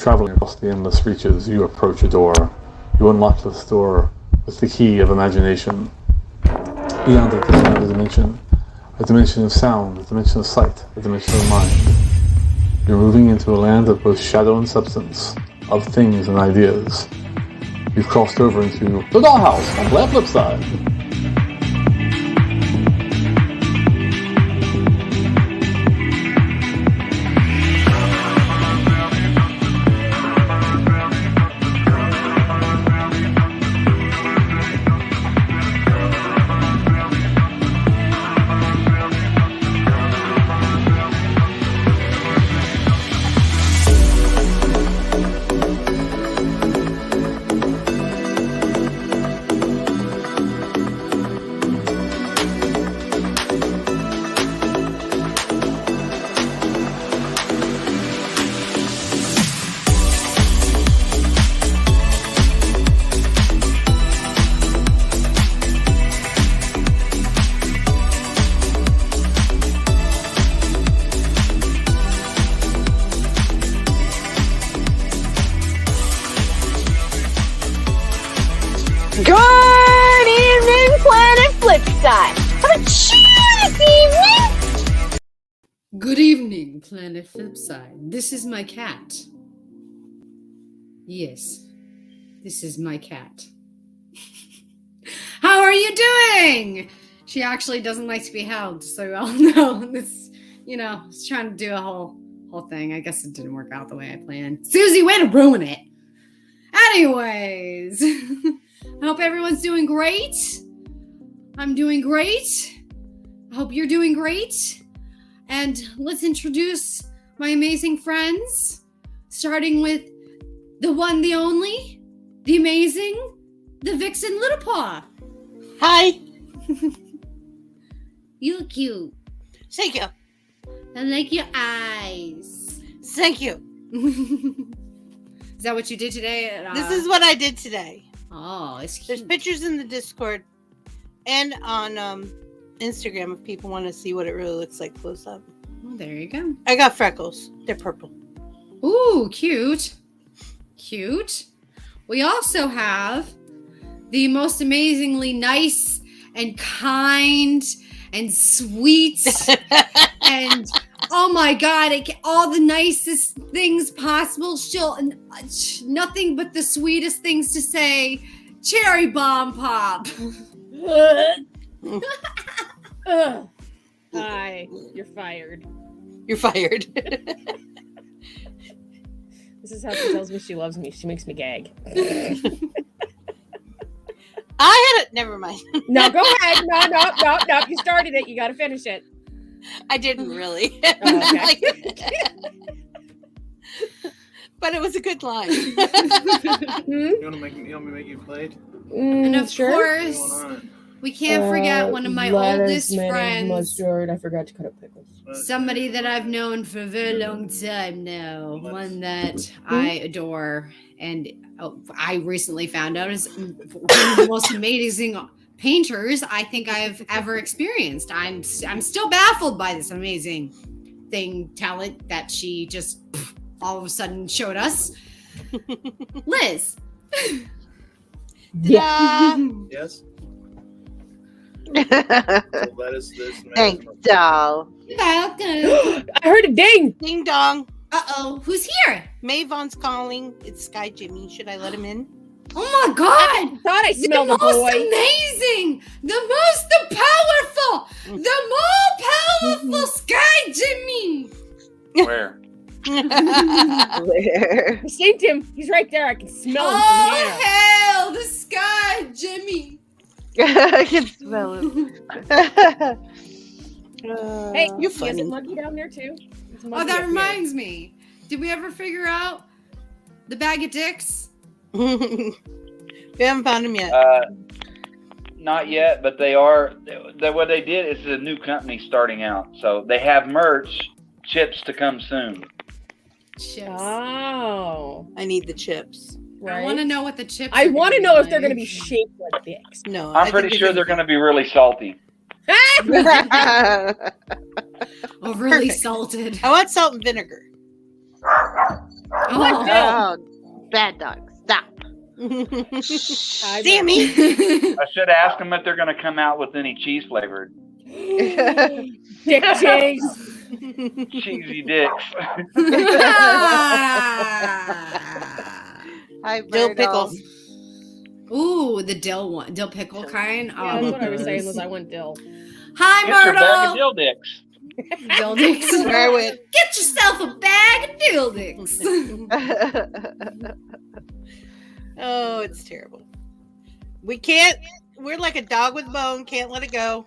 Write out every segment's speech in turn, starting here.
Traveling across the endless reaches, you approach a door. You unlock this door with the key of imagination. Beyond it is another dimension. A dimension of sound, a dimension of sight, a dimension of mind. You're moving into a land of both shadow and substance, of things and ideas. You've crossed over into the dollhouse on Flipside. Good evening, Planet Flipside. Have a cheers evening. Good evening, Planet Flipside. This is my cat. Yes, this is my cat. How are you doing? She actually doesn't like to be held, so I'll know this. I was trying to do a whole thing. I guess it didn't work out the way I planned. Susie, way to ruin it. Anyways, I hope everyone's doing great. I'm doing great. I hope you're doing great. And let's introduce my amazing friends, starting with the one, the only, the amazing, the Vixen Little Paw. Hi. You look cute. Thank you. I like your eyes. Thank you. Is that what you did today? This is what I did today. Oh, it's cute. There's pictures in the Discord and on Instagram if people want to see what it really looks like close up. Oh, there you go. I got freckles. They're purple. Ooh, cute. Cute. We also have the most amazingly nice and kind and sweet and oh my god, all the nicest things possible. She'll nothing but the sweetest things to say. Cherry Bomb Pop. Hi, you're fired. You're fired. This is how she tells me she loves me. She makes me gag. I had it. Never mind. No, go ahead. No. You started it. You got to finish it. I didn't really. Oh, okay. But it was a good line. You want me to make you play it? And of sure. course, we can't forget one of my oldest friends. Mustard. I forgot to cut up pickles. Somebody that I've known for a very long time now. One that I adore. And I recently found out is one of the most amazing painters I think I've ever experienced. I'm still baffled by this amazing talent that she just all of a sudden showed us. Liz. Yeah. Yes. So that is this. Thanks, doll. Welcome. I heard a ding. Ding dong. Uh-oh. Who's here? Mavon's calling. It's Sky Jimmy. Should I let him in? Oh my god. I thought I smelled the a most boy. amazing, the powerful, the more powerful Sky Jimmy. Where? Where? I seen him. He's right there. I can smell him Oh from here. hell, the Sky Jimmy. I can smell it. Hey, You he has funny. a monkey down there too. There's a Oh, monkey that up here. reminds me. Did we ever figure out the bag of dicks? We haven't found him yet. Not yet, but they are. What they did is a new company starting out, so they have merch, chips to come soon. Chips. Oh, I need the chips. right. I want to know what the chips. I want to know if they're going to be shaped like dicks. No, I'm pretty sure they're going to be really salty. overly Perfect. salted. I want salt and vinegar. Oh. Oh, bad dog, stop. Sammy. I should ask them if they're going to come out with any cheese flavored. Dick cheese. Cheesy dicks. Hi, Dill Myrtle. pickles. Ooh, the dill pickle kind. Yeah, that's what I was saying. Was I want dill. Hi, Get your bag of Myrtle. dill dicks. Dill dicks. Where I went. Get yourself a bag of dill dicks. Oh, it's terrible. We can't. We're like a dog with a bone. Can't let it go.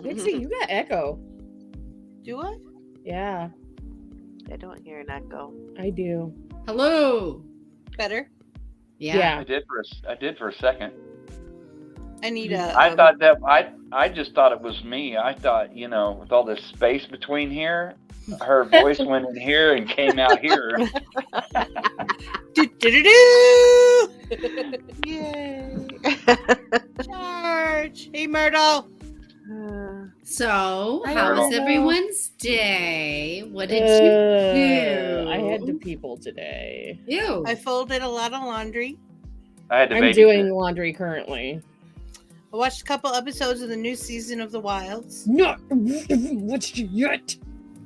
Dixie, you got echo. Do I? Yeah, I don't hear an echo. I do. Hello. Better. Yeah. I did for a second. I need a. I thought that I just thought it was me. I thought, with all this space between here, her voice went in here and came out here. Do-do-do-do! Yay. Charge. Hey, Myrtle. So, Hi, how was Myrtle. everyone's day? What did you do? I had to people today. Ew. I folded a lot of laundry. I had to I'm babysit. doing laundry currently. I watched a couple episodes of the new season of The Wilds. Not watched it yet.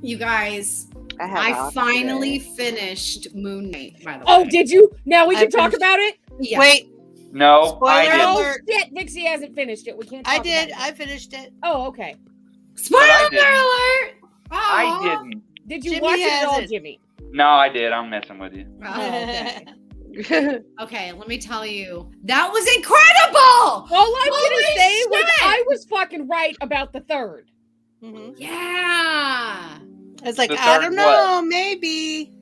You guys, have I off finally today. finished Moon Knight, by the way. Oh, did you? Now we I can talk finished- about it. Yeah. Wait, No, Spoiler I didn't. alert. Oh shit, Vixie hasn't finished it. We can't. Talk I did. About I it. finished it. Oh, okay. Spoiler I didn't. alert! I Aw. didn't. Did you Jimmy watch it at all, hasn't. Jimmy? No, I did. I'm messing with you. Oh, okay. today. Okay, let me tell you. That was incredible! All I'm Holy gonna say was shit! I was fucking right about the third. Mhm. Yeah. I was like, The I third don't know, maybe.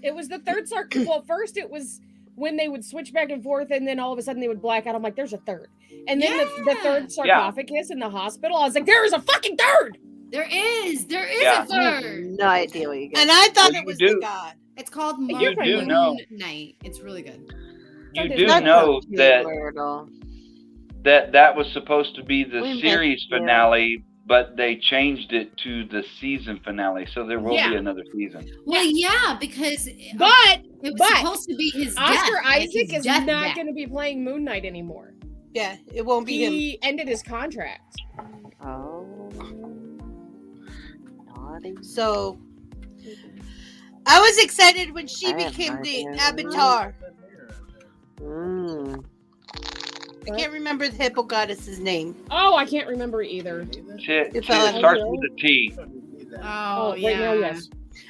It was the third circle. Well, first it was when they would switch back and forth, and then all of a sudden they would black out. I'm like, there's a third. And then the Yeah. third sarcophagus in the hospital, I was like, there is a fucking third. There is Yeah. a third. No idea what you got. And I thought Well, it was you do. the god. It's called You Moon do know. Night. It's really good. You Not do That's know so cute, that Myrtle. that was supposed to be the We missed series you. finale, but they changed it to the season finale, so there will Yeah. be another season. Well, yeah, because But it was but supposed to be his Oscar death, like Isaac his is death not back. going to be playing Moon Knight anymore. Yeah, it won't be him. He ended his contract. Oh. Naughty. So I was excited when she I have became no the idea. avatar. Mm. I can't remember the hippo goddess's name. Oh, I can't remember either. Shit, It shit, fell it out. starts with a T. Oh, right yeah. now, yes.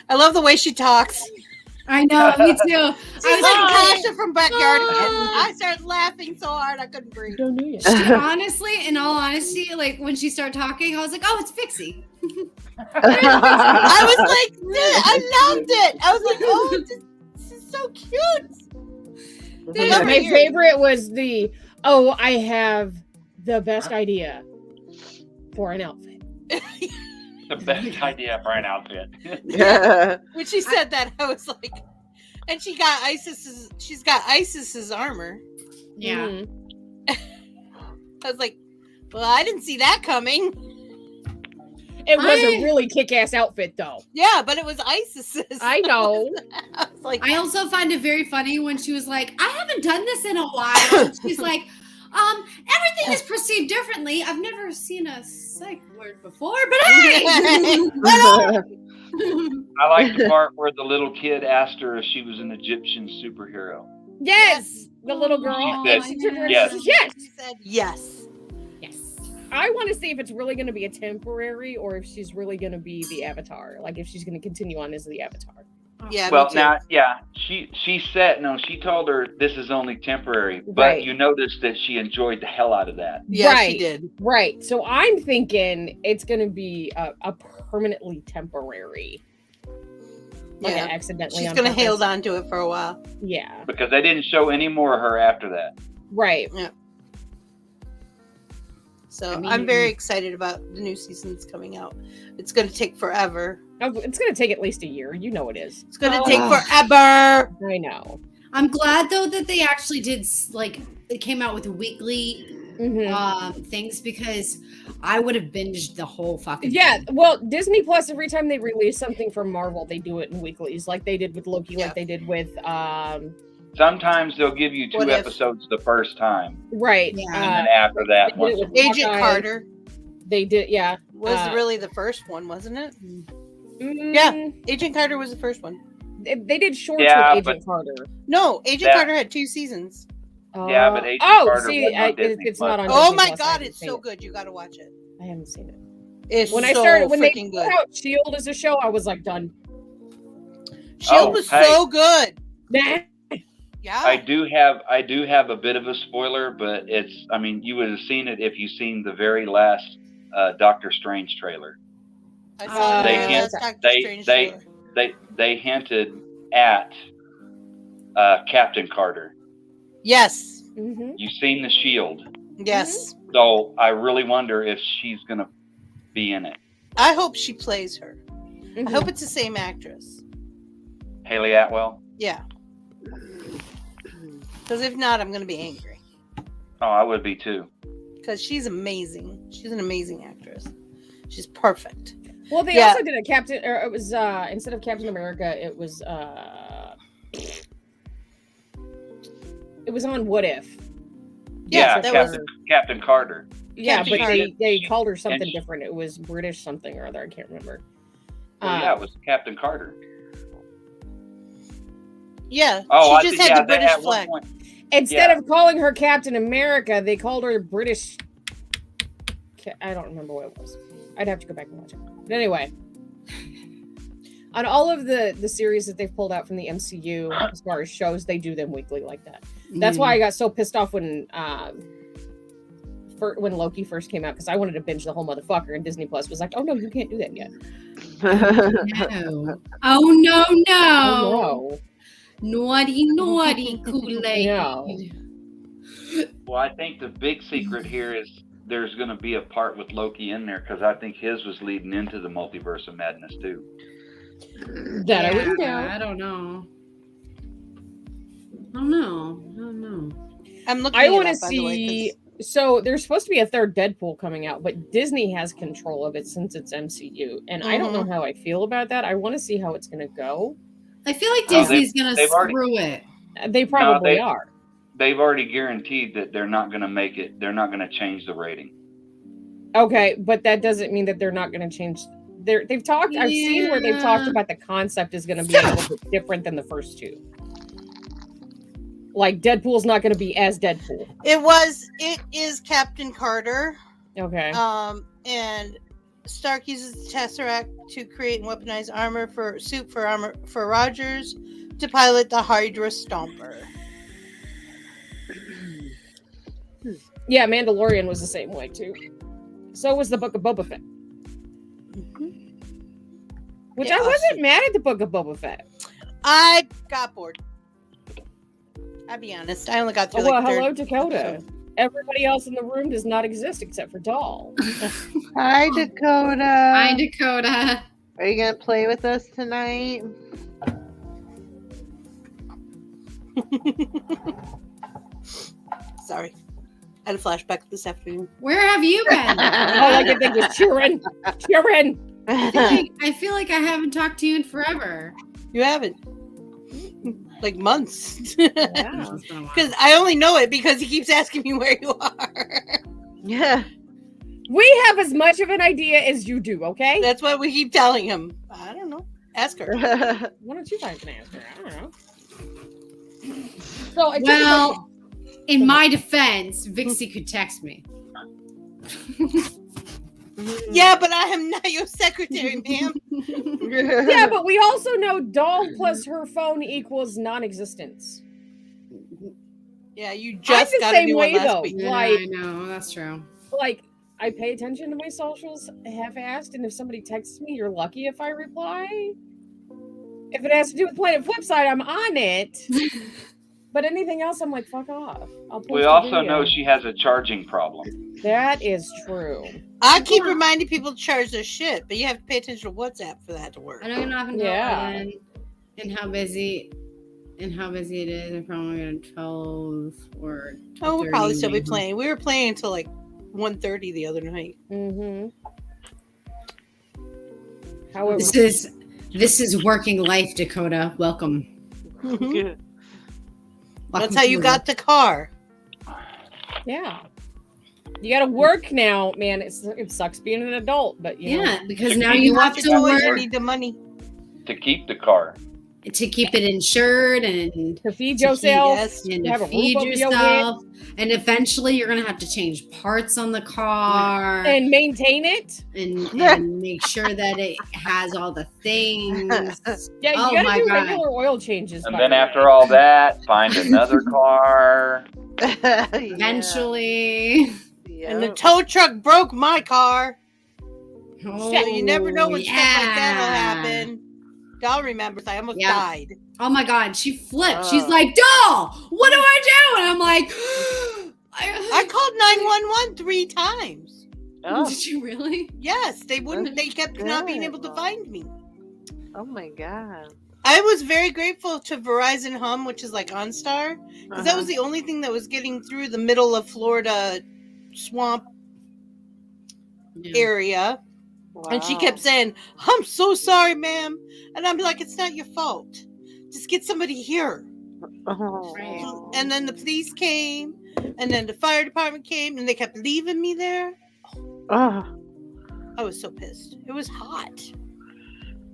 I love the way she talks. I know, me too. She's I was like like, Tasha from Backyard. Oh. I started laughing so hard I couldn't breathe. Don't know yet. honestly, in all honesty, like when she started talking, I was like, oh, it's Vixie. I was like, I loved it. I was like, oh, this is so cute. Dude, My over here. favorite was I have the best idea for an outfit. The best idea for an outfit. Yeah. When she said that, I was like, and she's got Isis's armor. Yeah. Mhm. I was like, well, I didn't see that coming. It was a really kick-ass outfit, though. Yeah, but it was Isis's. I know. I was like, I also find it very funny when she was like, I haven't done this in a while. She's like, everything is perceived differently. I've never seen a psych word before, but hey! I like the part where the little kid asked her if she was an Egyptian superhero. Yes, the little girl. Aw, And she turned around yes. and says, yes. she said yes. Yes. I want to see if it's really going to be a temporary or if she's really going to be the Avatar. Like, if she's going to continue on as the Avatar. Yeah, Well, me too. now, yeah, she said, no, she told her this is only temporary, but Right. you noticed that she enjoyed the hell out of that. Yeah, Right. she did. Right. So I'm thinking it's going to be a permanently temporary. Like Yeah. accidentally. She's on gonna purpose. hold on to it for a while. Yeah. Because they didn't show any more of her after that. Right. So I mean- I'm very excited about the new season that's coming out. It's gonna take forever. Oh, it's going to take at least a year. You know it is. It's gonna Oh. take forever. I know. I'm glad though that they actually did like it came out with weekly things because I would have binged the whole fucking Yeah, thing. well, Disney Plus, every time they release something from Marvel, they do it in weeklies, like they did with Loki, like they did with Sometimes they'll give you 2 What if- episodes the first time, right. Yeah. and then after that, they did it once with Agent Hawkeye. Carter They did, yeah. was really the first one, wasn't it? Mm, Yeah. Agent Carter was the first one. They did shorts Yeah, with Agent Carter. No, Agent That- Carter had 2 seasons. Yeah, but Agent oh, Carter see, wasn't on Disney it's Plus. not on. Oh Disney my Plus. I god, haven't it's seen so it. good. You got to watch it. I haven't seen it. It's When so I started, when they freaking put good. out Shield as a show, I was like done. Shield Oh, was hey. so good. Nah. Yeah. I do have a bit of a spoiler, but I mean, you would have seen it if you seen the very last Doctor Strange trailer. I saw They the hint- last Doctor they- Strange they- trailer. They hinted at Captain Carter. Yes. Mm-hmm. You've seen the Shield, Yes. so I really wonder if she's gonna be in it. I hope she plays her. Mm-hmm. I hope it's the same actress. Haley Atwell. Yeah. Because if not, I'm going to be angry. Oh, I would be too. Because she's amazing. She's an amazing actress. She's perfect. Well, they Yeah. also did a Captain, or it was instead of Captain America, it was on What If. Yeah, Yeah, that Captain Carter. Yeah, Captain but Carter. they called her something And she- different. It was British something or other. I can't remember. Well, yeah, it was Captain Carter. Yeah. Oh, she just had the they British at one flag. point- Instead Yeah. of calling her Captain America, they called her British. I don't remember what it was. I'd have to go back and watch it. But anyway, on all of the series that they've pulled out from the MCU as far as shows, they do them weekly like that. That's why I got so pissed off when Loki first came out, because I wanted to binge the whole motherfucker, and Disney Plus was like, "Oh no, you can't do that yet." No. Oh no, no. Oh Naughty Kool-Aid. No. Well, I think the big secret here is there's going to be a part with Loki in there, because I think his was leading into the multiverse of madness too. no, that I wouldn't doubt. I don't know. I don't know. I'm looking I it want to up, by the way, see. 'cause- So there's supposed to be a third Deadpool coming out, but Disney has control of it since it's MCU, and I don't know how I feel about that. I want to see how it's going to go. I feel like Oh, Disney's gonna they've already- screw it. They probably are. They've already guaranteed that they're not going to make it. They're not going to change the rating. Okay, but that doesn't mean that they're not going to change. They've talked. I've seen where they've talked about the concept is going to be a little bit different than the first two. Like Deadpool's not going to be as Deadpool. It is Captain Carter. Okay. And Stark uses the Tesseract to create and weaponize suit for Rogers to pilot the Hydra Stomper. Yeah, Mandalorian was the same way too. So was the Book of Boba Fett. Which Yeah, I wasn't mad at the Book of Boba Fett. I got bored. I'll be honest. I only got through Well, like hello, third Dakota. episode. Everybody else in the room does not exist except for Doll. Hi, Dakota. Hi, Dakota. Are you gonna play with us tonight? Sorry. I had a flashback this afternoon. Where have you been? All I could think was cheering. Cheering. I feel like I haven't talked to you in forever. You haven't. Like months. Yeah. It's been a while. Because I only know it because he keeps asking me where you are. Yeah. We have as much of an idea as you do, okay? That's what we keep telling him. I don't know. Ask her. Why don't you guys can ask her? I don't know. So I Well, in my defense, Vixie could text me. Yeah, but I am not your secretary, ma'am. yeah, but we also know Doll plus her phone equals non-existence. Yeah, you I'm just the got a same new way, one last though. week. Yeah, Like- I know, that's true. Like, I pay attention to my socials half-assed, and if somebody texts me, you're lucky if I reply. If it has to do with playing Flipside, I'm on it. But anything else, I'm like, fuck off. I'll post We a also video. know she has a charging problem. That is true. I keep reminding people to charge their shit, but you have to pay attention to WhatsApp for that to work. I know you're not going to Yeah. know and how busy and how busy it is. I'm probably going to 12 or 12:30. Oh, we'll probably still be maybe. playing. We were playing until like 1:30 the other night. Mm-hmm. However, This is working life, Dakota. Welcome. Mhm. Good. That's how you got the car. yeah. You got to work now, man. It sucks being an adult, but you know. Yeah, because To now keep you want have your to toys, you work need the money. To keep the car. to keep it insured and To feed to keep- yourself, yes, and to have to a feed roof over your head, yourself. And eventually you're going to have to change parts on the car and maintain it. and make sure that it has all the things. Yeah, you Oh got my to do God. regular oil changes. And by then the way. after all that, find another car. Eventually. And the tow truck broke my car. Oh, So you never know when stuff like that'll yeah. happen. Doll remembers I almost Yeah. died. Oh my God, she flipped. Oh. She's like, Doll, what do I do? And I'm like, I called 911 3 times. Oh, Did you really? Yes, they wouldn't. They kept not being able to good. find me. oh my God. I was very grateful to Verizon Hum, which is like OnStar, because that was the only thing that was getting through the middle of Florida swamp area. And she kept saying, "I'm so sorry, ma'am," and I'm like, "It's not your fault. Just get somebody here." Oh. And then the police came, and then the fire department came, and they kept leaving me there. Oh, I was so pissed. It was hot,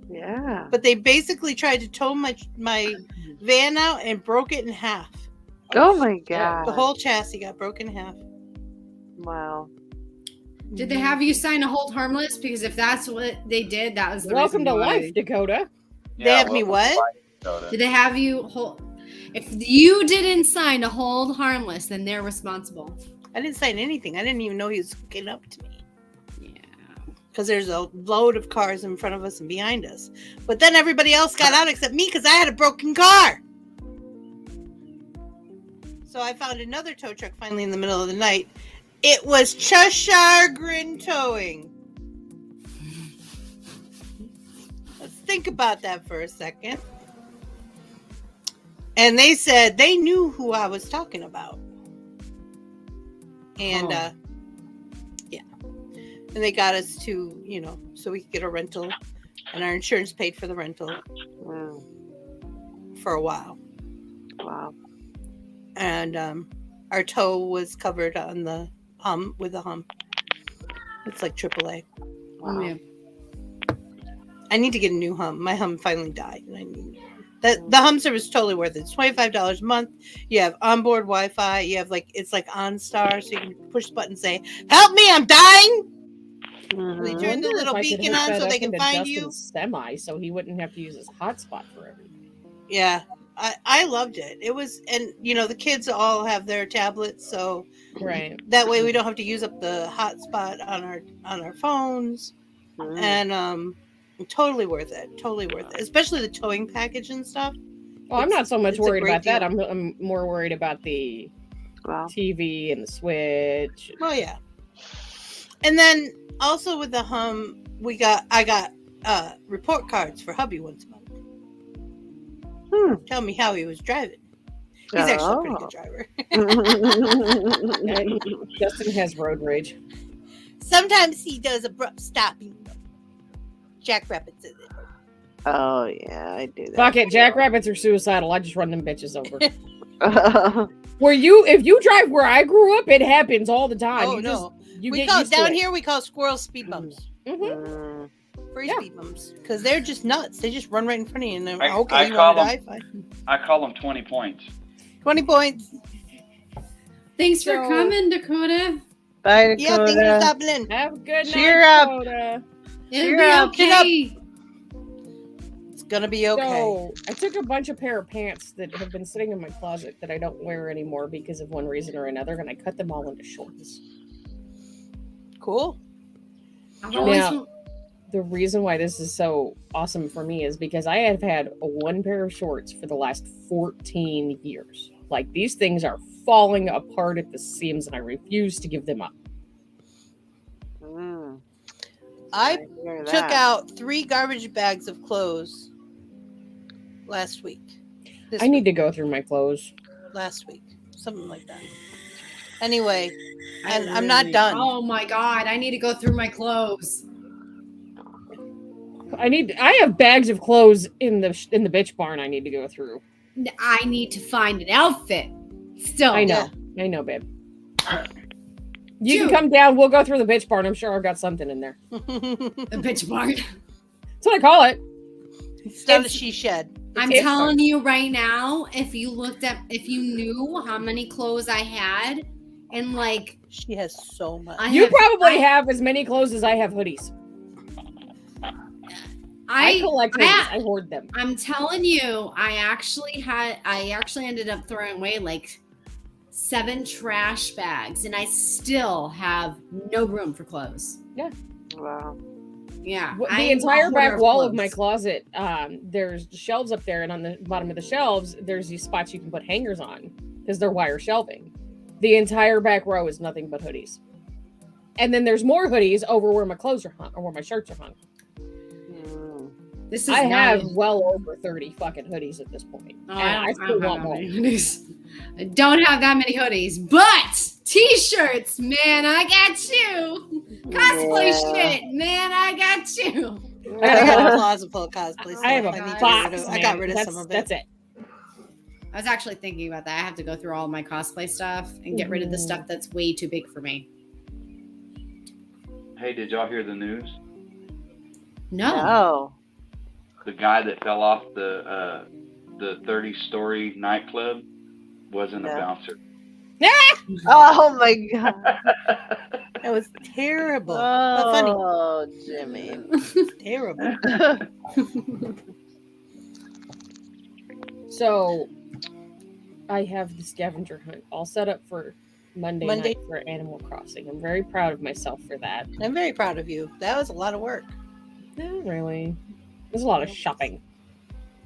yeah. but they basically tried to tow my van out and broke it in half. Oh my God. The whole chassis got broken in half. Wow. Did they have you sign a hold harmless? Because if that's what they did, that was the Welcome reason to why. life, Dakota. They have me what? Did they have you hold? If you didn't sign a hold harmless, then they're responsible. I didn't sign anything. I didn't even know he was getting up to me. Yeah. Because there's a load of cars in front of us and behind us. But then everybody else got out except me because I had a broken car. So I found another tow truck finally in the middle of the night. It was Cheshire Grin Towing. Let's think about that for a second. And they said they knew who I was talking about. And yeah. And they got us to, so we could get a rental. And our insurance paid for the rental Wow. for a while. Wow. And our tow was covered on the hum with the hum. It's like AAA. Wow. Yeah. I need to get a new hum. My hum finally died, and I need the hum service is totally worth it. It's $25 a month. You have onboard Wi-Fi. You have it's like OnStar, so you can push the button and say, "Help me, I'm dying." Mhm. They I turn the wonder if little I could beacon hook on that so up they can into find Justin's semi, so he wouldn't have to use his hotspot for everything. Yeah, I loved it. It was, and the kids all have their tablets, so Right. that way we don't have to use up the hotspot on our phones. Mhm. And totally worth it. Totally worth it. Especially the towing package and stuff. Well, I'm not so much it's a worried great about that. deal. I'm more worried about the Wow. TV and the Switch. Well, yeah. And then also with the hum, I got report cards for hubby once a month. Tell me how he was driving. He's actually a pretty good driver. And Justin has road rage. Sometimes he does abrupt stopping. Jackrabbits is it. Oh yeah, I do that. Fuck it, jackrabbits are suicidal. I just run them bitches over. If you drive where I grew up, it happens all the time. Oh You no. you We get call used to down it. here we call squirrels speed bumps. Mhm. Mm. Free Yeah. speed bumps. Because they're just nuts. They just run right in front of you and they're I okay, you call want to die? Fine. I call them 20 points. 20 points. Thanks for So- coming, Dakota. Bye, Yeah, thanks for Dakota. stopping in. Have a good Cheer night, up. Dakota. It'll Cheer be up. okay. It's gonna be okay. So I took a bunch of pair of pants that have been sitting in my closet that I don't wear anymore because of one reason or another, and I cut them all into shorts. Cool. I've always Now- The reason why this is so awesome for me is because I have had one pair of shorts for the last 14 years. Like, these things are falling apart at the seams, and I refuse to give them up. Mm. I hear took that. out 3 garbage bags of clothes last week. I need to go through my clothes. Last week, something like that. Anyway, and I'm not done. Oh my god, I need to go through my clothes. I have bags of clothes in the bitch barn I need to go through. I need to find an outfit. Still. I know, babe. You can come down, we'll go through the bitch barn. I'm sure I've got something in there. The bitch barn. That's what I call it. It's not a she shed. I'm telling you right now, if you knew how many clothes I had, and like she has so much. You probably have as many clothes as I have hoodies. I collect hoodies. I hoard them. I'm telling you, I actually ended up throwing away like 7 trash bags, and I still have no room for clothes. Yeah. Wow. Yeah. The entire back wall of my closet, there's shelves up there, and on the bottom of the shelves, there's these spots you can put hangers on because they're wire shelving. The entire back row is nothing but hoodies. And then there's more hoodies over where my clothes are hung, or where my shirts are hung. I have well over 30 fucking hoodies at this point. Oh, I still want more. I don't have that many hoodies, but t-shirts, man, I got you. Cosplay shit, man, I got you. I got a closet full of cosplay stuff. I have a box. I got rid of some of it. That's it. I was actually thinking about that. I have to go through all of my cosplay stuff and get rid of the stuff that's way too big for me. Hey, did y'all hear the news? No. The guy that fell off the 30-story nightclub wasn't a bouncer. Oh my god. That was terrible. Oh, Jimmy. Terrible. So, I have the scavenger hunt all set up for Monday night for Animal Crossing. I'm very proud of myself for that. I'm very proud of you. That was a lot of work. Not really. It was a lot of shopping.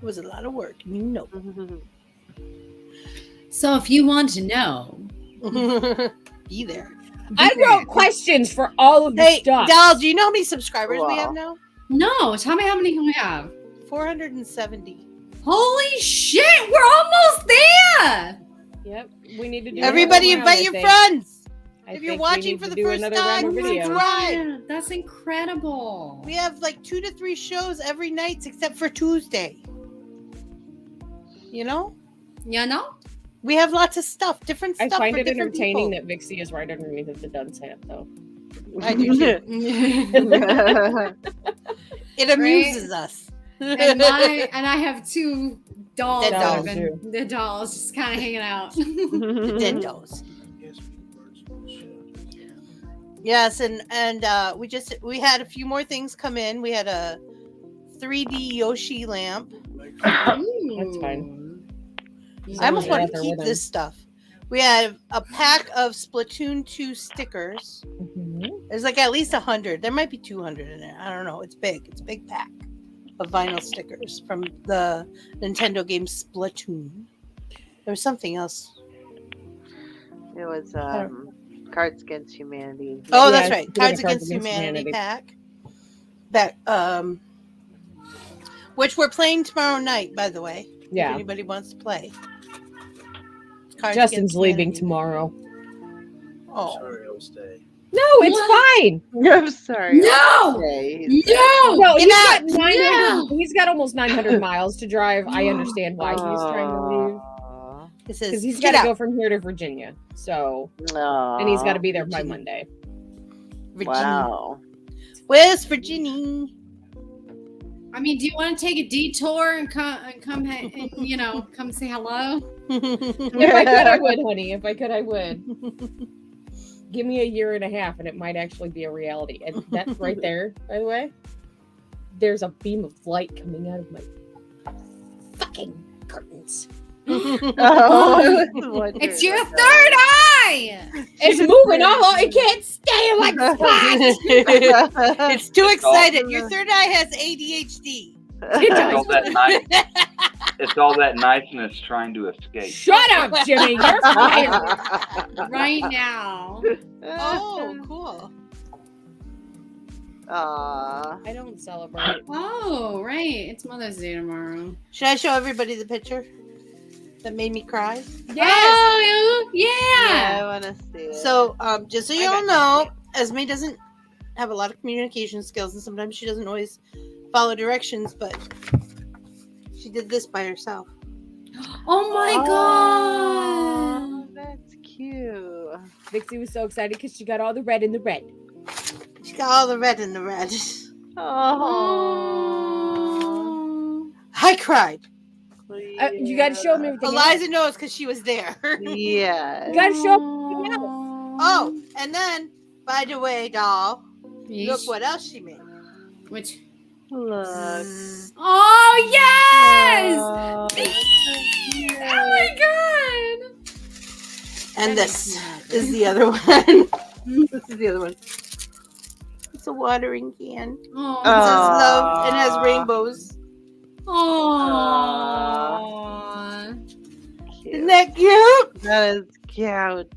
It was a lot of work. You know. So if you want to know, be there. I wrote questions for all of the stuff. Dal, do you know how many subscribers we have now? No, tell me how many can we have? 470. Holy shit, we're almost there. Yep, we need to do. Everybody invite your friends. If you're watching for the first time, video. subscribe. That's incredible. We have like 2 to 3 shows every night except for Tuesday. You know? You know? We have lots of stuff, different stuff. I find for it different entertaining people. that Vixie is right underneath of the Duns hat, though. I do too. It amuses us. And I have 2 dolls. Dead dolls. The dolls just kind of hanging out. The dead dolls. Yes, and we had a few more things come in. We had a 3D Yoshi lamp. That's fine. I almost want to keep this stuff. We have a pack of Splatoon 2 stickers. There's like at least 100. There might be 200 in there. I don't know. It's big. It's a big pack of vinyl stickers from the Nintendo game Splatoon. There was something else. It was Cards Against Humanity. Oh, that's right. Cards Against Humanity pack. That which we're playing tomorrow night, by the way. Yeah. If anybody wants to play. Justin's leaving tomorrow. Oh. Sorry, I'll stay. No, it's fine. I'm sorry. No! No, he's got almost 900 miles to drive. I understand why he's trying to leave. Because he's got to go from here to Virginia. So, and he's got to be there by Monday. Virginia. Wow. Where's Virginia? I mean, do you want to take a detour and come say hello? If I could, I would, honey. If I could, I would. Give me a year and a half, and it might actually be a reality. And that's right there, by the way. There's a beam of light coming out of my fucking curtains. It's your third eye. It's moving all. It can't stay in one spot. It's too excited. Your third eye has ADHD. It's all that niceness trying to escape. Shut up, Jimmy. You're fired right now. Oh, cool. I don't celebrate. Oh, right. It's Mother's Day tomorrow. Should I show everybody the picture? that made me cry? Yes. Oh, Yeah, yeah. I want to see it. So, just so I you all got know, Esme doesn't have a lot of communication skills, and sometimes she doesn't always follow directions, but she did this by herself. Oh my Oh, god. that's cute. Vixie was so excited because she got all the red in the red. She got all the red in the red. Oh, I cried. You got to show me everything else. Eliza knows because she was there. Yeah. You got to show me everything else. Oh, and then, by the way, doll, look Yeesh. what else she made. Which? Look. Oh yes! Oh, that's so cute. Oh my god! And That this makes is the other one. This is the other one. It's a watering can. It Oh. says love and has rainbows. Aww. Cute. Isn't that cute? That is cute.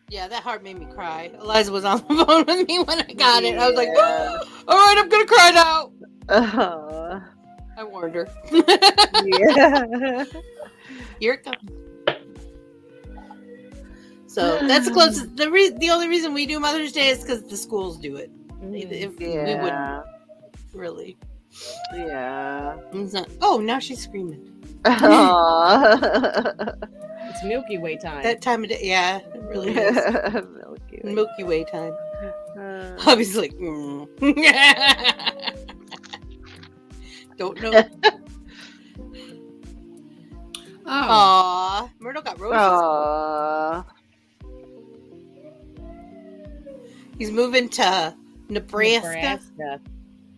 Yeah, that heart made me cry. Eliza was on the phone with me when I got it. I was like, Yeah. all right, I'm going to cry now. Oh, I warned her. yeah. Here it comes. So that's the closest. The only reason we do Mother's Day is because the schools do it. If we wouldn't Yeah. really. Yeah. It's not, oh, now she's screaming. Aw. It's Milky Way time. That time of day, yeah, it really is. Milky Way. Milky Way time. Uh, Hubby's like, don't know. Oh. Aw, Myrtle got roses. Aw. He's moving to Nebraska.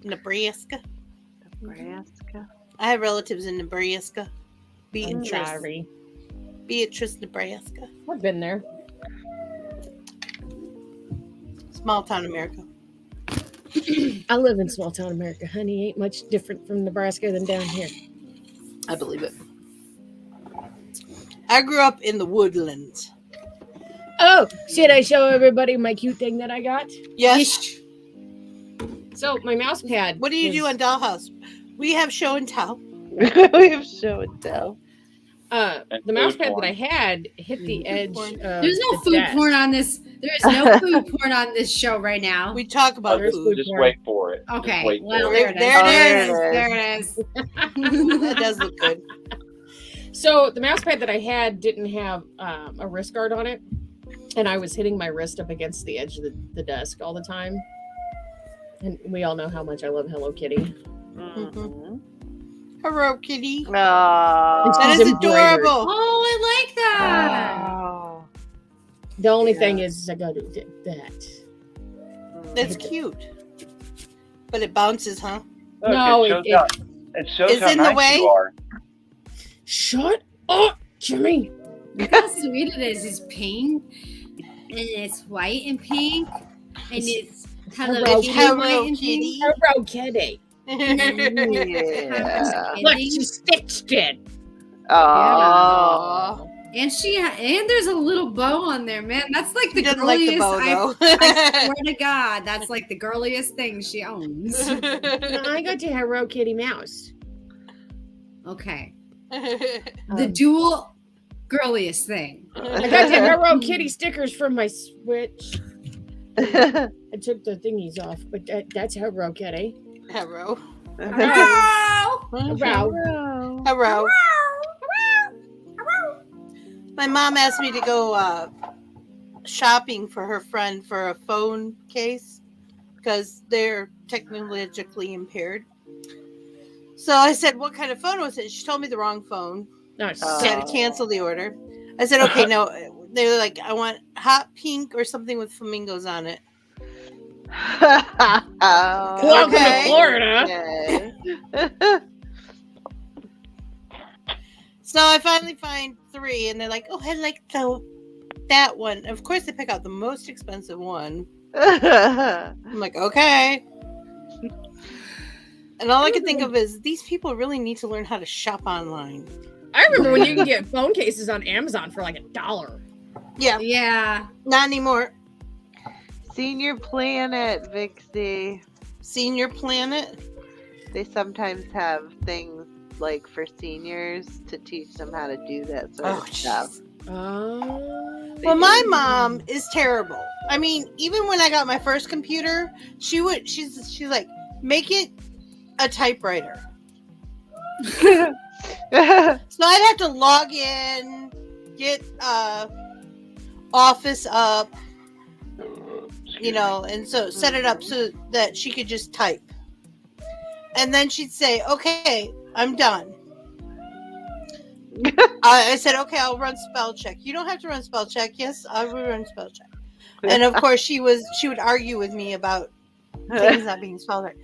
Nebraska. Nebraska. I have relatives in Nebraska. I'm Beatrice, sorry. Nebraska. I've been there. Small town America. I live in small town America, honey. Ain't much different from Nebraska than down here. I believe it. I grew up in the woodlands. Oh, should I show everybody my cute thing that I got? Yes. So my mouse pad. What do you do on Dollhouse? We have show and tell. We have show and tell. The mouse pad that I had hit the edge. There's no the food desk. porn on this. There is no food porn on this show right now. We talk about There's food. Just porn. wait for it. Just Okay. wait Well, for there it. it is. There it There it is. That does look good. So the mouse pad that I had didn't have a wrist guard on it, and I was hitting my wrist up against the edge of the desk all the time. And we all know how much I love Hello Kitty. Mhm. Hello, kitty. Aw. That She's is embroidered. adorable. Oh, I like that. Oh. The only Yeah. thing is I got to do that. That's cute. But it bounces, huh? Look, No, it shows It's how in the nice way? you are. Shut up, Jimmy. Look how sweet it is. It's pink, and it's white and pink, and it's Hello Hello Kitty, Hello white and Kitty. pink. Hello Kitty. Yeah. Look, she stitched it. Oh. And and there's a little bow on there, man. That's like the She doesn't like the girliest. bow, I though. swear to God, that's like the girliest thing she owns. I got your Hello Kitty mouse. Okay, the dual girliest thing. I got your Hello Kitty stickers from my Switch. I took the thingies off, but that's Hello Kitty. Hello. Hello. Hello. My mom asked me to go shopping for her friend for a phone case because they're technologically impaired. So I said, what kind of phone was it? She told me the wrong phone. No, So I had to cancel the order. I said, okay, no. They were like, I want hot pink or something with flamingos on it. Welcome Okay. to Florida. Okay. So I finally find 3, and they're like, oh, I like that one. Of course, they pick out the most expensive one. I'm like, okay. And all I can think of is these people really need to learn how to shop online. I remember when you can get phone cases on Amazon for like $1. Yeah, Yeah. not anymore. Senior Planet, Vixie. Senior Planet. They sometimes have things like for seniors to teach them how to do that sort Oh, of stuff. Well, my mom is terrible. I mean, even when I got my first computer, she's like, make it a typewriter. So I'd have to log in, get Office up, and so set it up so that she could just type. And then she'd say, "Okay, I'm done." I said, "Okay, I'll run spell check." "You don't have to run spell check." "Yes, I will run spell check." And of course, she would argue with me about things not being spelled right.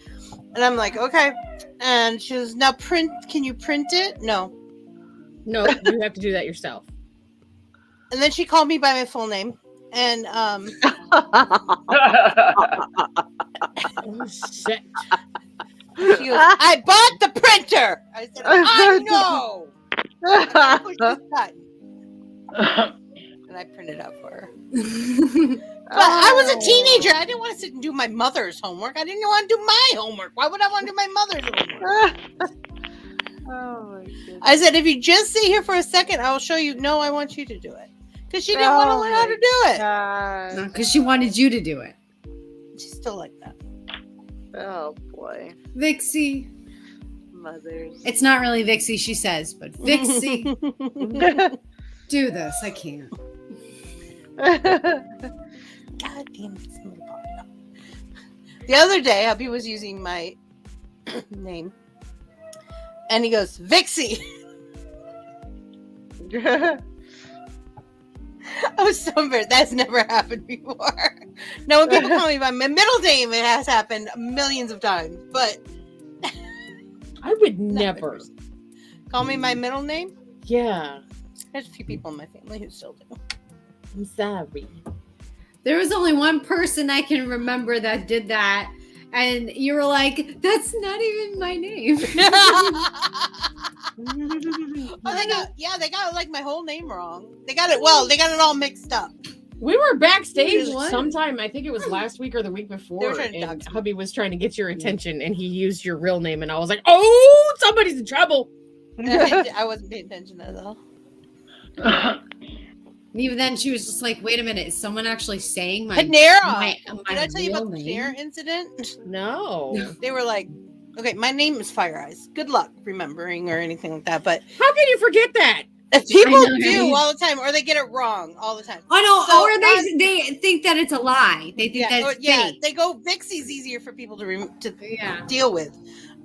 And I'm like, "Okay." And she was, "Now print. Can you print it?" "No." No, you have to do that yourself. And then she called me by my full name, and Oh, shit. she goes, "I bought the printer." I said, "I know." I pushed this button. And I printed out for her. But I was a teenager. I didn't want to sit and do my mother's homework. I didn't want to do my homework. Why would I want to do my mother's homework? Oh my goodness. I said, "If you just sit here for a second, I will show you." "No, I want you to do it." Because she didn't want to learn how to do it. Because she wanted you to do it. She's still like that. Oh boy. Vixie. Mothers. It's not really Vixie, she says, but Vixie, do this. I can't. God damn it. The other day, hubby was using my name. And he goes, "Vixie." I was so embarrassed. That's never happened before. Now, when people call me by my middle name, it has happened millions of times. But I would never. Call me my middle name? Yeah. There's a few people in my family who still do. I'm sorry. There was only one person I can remember that did that. And you were like, "That's not even my name." They got like my whole name wrong. They got it all mixed up. We were backstage What? sometime, I think it was last week or the week They before, were trying to and dox me. hubby was trying to get your attention, and he used your real name, and I was like, "Oh, somebody's in trouble." I wasn't paying attention to that at all. And even then, she was just like, "Wait a minute, is someone actually saying my Panera. my Did I tell you real about the name?" Panera incident? No. They were like, "Okay, my name is Fire Eyes. Good luck remembering or anything like that." But How can you forget that? people I know, do right? all the time, or they get it wrong all the time. Oh no, So, or they think that it's a lie. They think that it's fake. they go Vixie's easier for people to Yeah. deal with.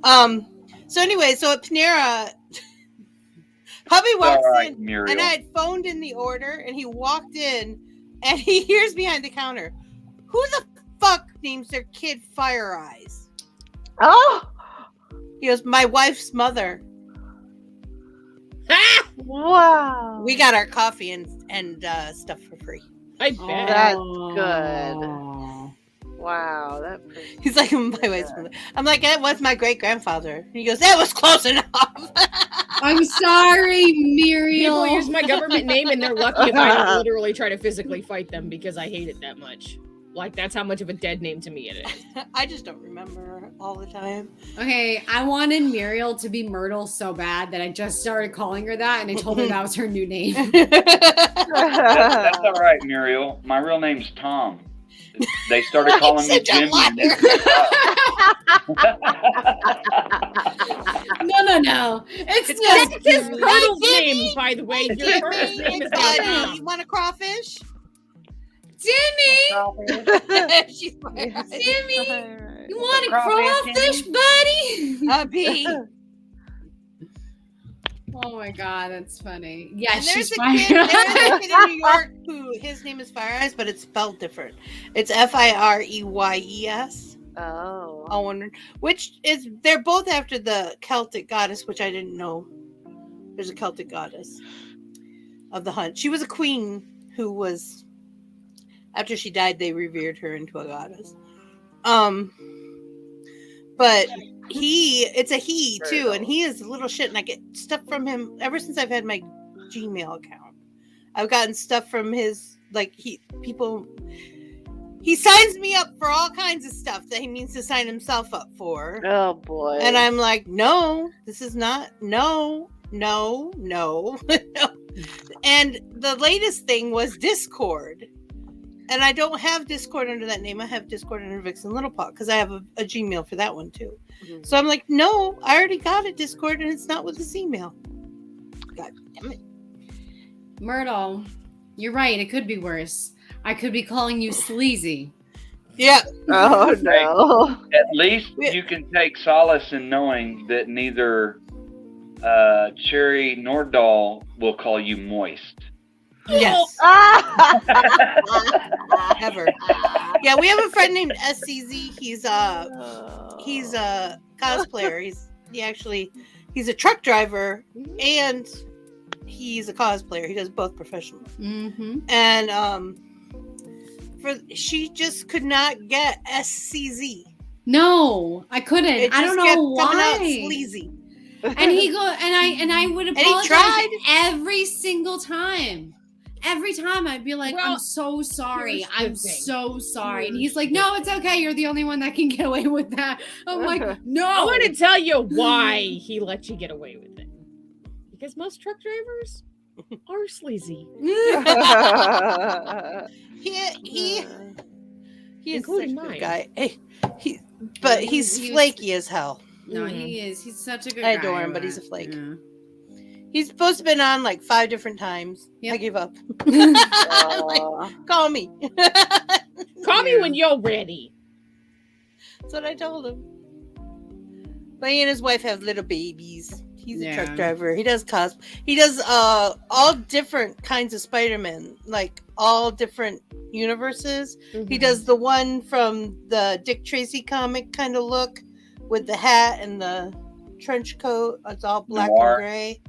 So anyway, so at Panera, hubby walks in, Miriam. and I had phoned in the order, and he walked in, and he hears behind the counter, "Who the fuck names their kid Fire Eyes?" Oh He goes, "My wife's mother." Ah! wow. We got our coffee and stuff for free. I bet. That's Oh. good. Wow, that He's like, "My wife's mother." I'm like, "That was my great grandfather." He goes, "That was close enough." I'm sorry, People Miriam. use my government name, and they're lucky if I don't literally try to physically fight them because I hate it that much. Like, that's how much of a dead name to me it is. I just don't remember all the time. Okay, I wanted Muriel to be Myrtle so bad that I just started calling her that, and I told her that was her new name. That's all right, Muriel. My real name's Tom. They started calling me Such a Jimmy. liar. No. It's That's just his Muriel. turtle's name, by the way. Your first name is not Buddy, Tom. you want a crawfish? Jimmy, She's like, Jimmy, you want a Crawfish, crawfish, buddy? Puppy. Oh my god, that's funny. Yeah, And she's there's a fine. kid in New York who his name is Fire Eyes, but it's spelled different. It's Fireyes. Oh. All one, which is they're both after the Celtic goddess, which I didn't know. There's a Celtic goddess of the hunt. She was a queen who was. After she died, they revered her into a goddess. But it's a he too, and he is a little shit, and I get stuff from him ever since I've had my Gmail account. I've gotten stuff from his, like, people he signs me up for all kinds of stuff that he needs to sign himself up for. Oh boy. And I'm like, no, this is not, no. And the latest thing was Discord. And I don't have Discord under that name. I have Discord under Vixen Littlepot because I have a Gmail for that one too. Mhm. So I'm like, no, I already got a Discord and it's not with this email. God damn it. Myrtle, you're right. It could be worse. I could be calling you sleazy. Yeah. Oh no. At least you can take solace in knowing that neither Cherry nor Doll will call you moist. Yes. Ah! Ever. Yeah, we have a friend named SCZ. He's a cosplayer. He's a truck driver and he's a cosplayer. He does both professionally. Mm-hmm. And she just could not get SCZ. No, I couldn't. It I don't just kept know coming why. out sleazy. And he go and I would he apologize tried. every single time. Every time I'd be like, Well, I'm so sorry. here's the I'm thing. so sorry. And he's like, no, it's okay. You're the only one that can get away with that. I'm like, no. I want to tell you why he let you get away with it. Because most truck drivers are sleazy. He is Including such a good mine. guy. Hey, but he's He was- flaky as hell. No, he is. He's such a good I guy. adore him, but he's a flake. Yeah. He's supposed to have been on like 5 different times. Yep. I gave up. I'm like, call me. Call me when you're ready. That's what I told him. But he and his wife have little babies. He's a truck Yeah. driver. He does cosplay. He does all different kinds of Spider-Man, like all different universes. He does the one from the Dick Tracy comic kind of look with the hat and the trench coat. It's all black Noir. and gray.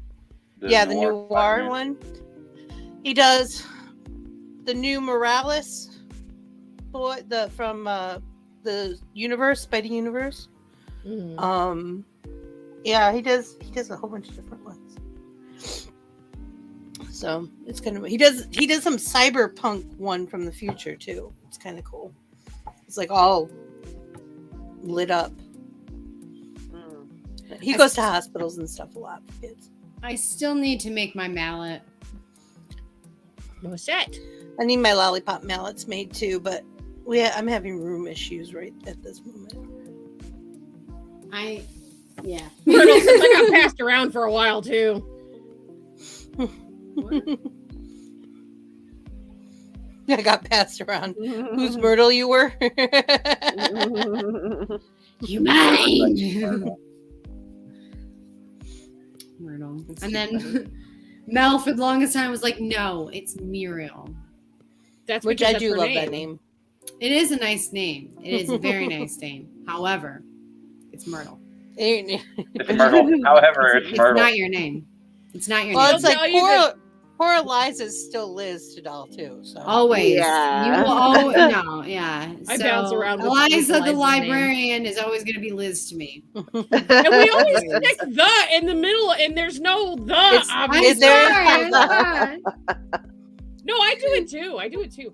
The noir Spider-Man. one. He does the new Morales boy, from the universe, Spidey universe. Mhm. Yeah, he does a whole bunch of different ones. So it's kind of he does some cyberpunk one from the future too. It's kind of cool. It's like all lit up. He goes to hospitals and stuff a lot for kids. I still need to make my mallet. What's that? I need my lollipop mallets made too, but I'm having room issues right at this moment. Yeah. Myrtle, since I got passed around for a while too. I got passed around. Whose Myrtle you were? You mine. Myrtle. And then Mel for the longest time was like, no, it's Muriel. That's Which because I that's do her love that name. It is a nice name. It is a very nice name. However, it's Myrtle. It's Myrtle. However, it's It's Myrtle. not your name. It's not your Well, name. it's like I'll tell you poor Eliza's still Liz to doll too. So Always. Yeah. You will always, no, yeah. I bounce around with Eliza the Eliza's librarian is always going to be Liz to me. And we always stick the in the middle, and there's no the. It's- I'm obviously. Is there- sorry. I'm sorry. No, I do it too.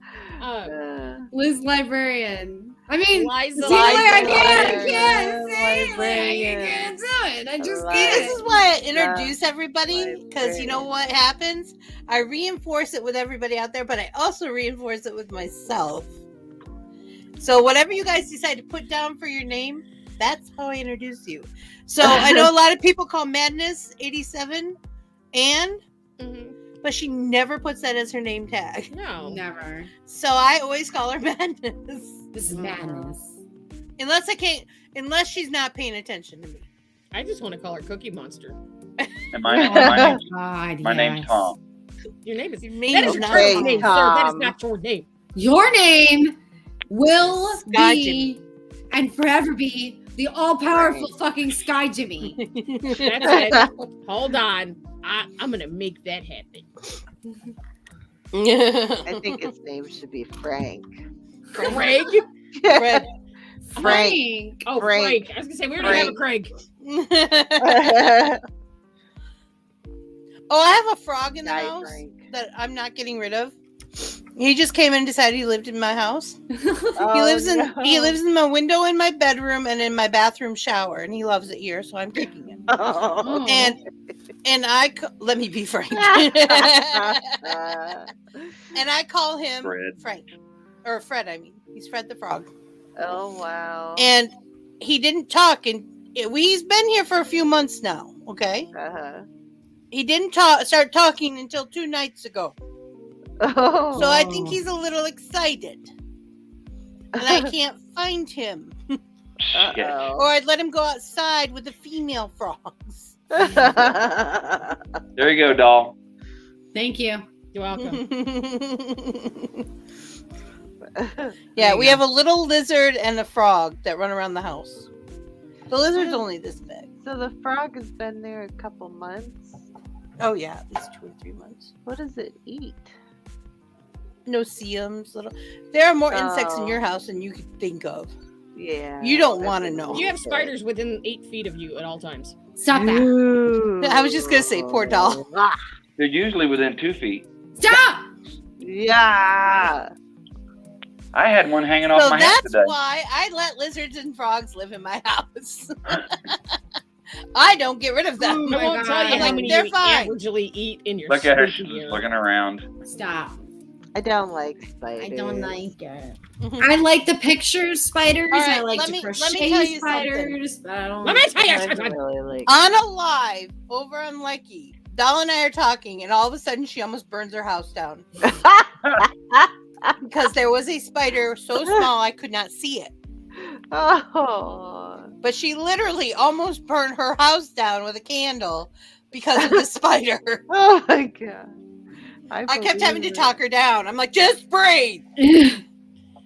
Liz librarian. I mean, Eliza. see, I can't Librarian. say Librarian. I can't do it. I just this can't. is why I introduce everybody, because you know what happens? I reinforce it with everybody out there, but I also reinforce it with myself. So whatever you guys decide to put down for your name, that's how I introduce you. So I know a lot of people call Madness 87 and Mhm. but she never puts that as her name tag. No. Never. So I always call her Madness. This is madness. Unless she's not paying attention to me. I just want to call her Cookie Monster. And my name's God, my name's yes. Tom. Your name is Your that name is is your not Great, turtle name, sir. That is Tom. not your name. Your name will Sky be and forever be the all-powerful fucking Sky Jimmy. That's it. Hold on. I'm gonna make that happen. I think its name should be Frank. Craig? Fred. Frank. Oh, Frank. Frank. I was gonna say we already have a Craig. Oh, I have a frog in the Nice, house Frank. that I'm not getting rid of. He just came in and decided he lived in my house. Oh, he lives in no. he lives in my window in my bedroom and in my bathroom shower, and he loves it here, so I'm keeping him. Oh. And let me be frank. And I call him Fred. Frank. Or Fred, I mean. He's Fred the Frog. Oh, wow. And he didn't talk, and he's been here for a few months now, okay? Uh-huh. He didn't start talking until 2 nights ago. Oh. So I think he's a little excited. And I can't find him. Shit. Or I'd let him go outside with the female frogs. There you go, doll. Thank you. You're welcome. Yeah, we have a little lizard and a frog that run around the house. The lizard's only this big. So the frog has been there a couple months. Oh yeah, at least 2 or 3 months. What does it eat? No-see-ums, little. There are more insects in Oh. your house than you could think of. Yeah. You don't want to know. You have spiders within 8 feet of you at all times. Stop that. Ooh. I was just gonna say, poor doll. They're usually within 2 feet. Stop! Yeah. I had one hanging off So my head that's today. why I let lizards and frogs live in my house. I don't get rid of them. Oh I my won't tell you God. how Like, many they're you fine. averagely eat in your Look at her. spooky She's year. looking around. Stop. I don't like spiders. I don't like it. I like the pictures spiders. All right, I like let to me crochet tell you spiders. But I don't Let me like tell you I something. really like. On a live over on Likey, Doll and I are talking, and all of a sudden she almost burns her house down because there was a spider so small I could not see it. Oh. But she literally almost burned her house down with a candle because of the spider. Oh my god. I kept having to believe talk her down. I'm like, just breathe. it.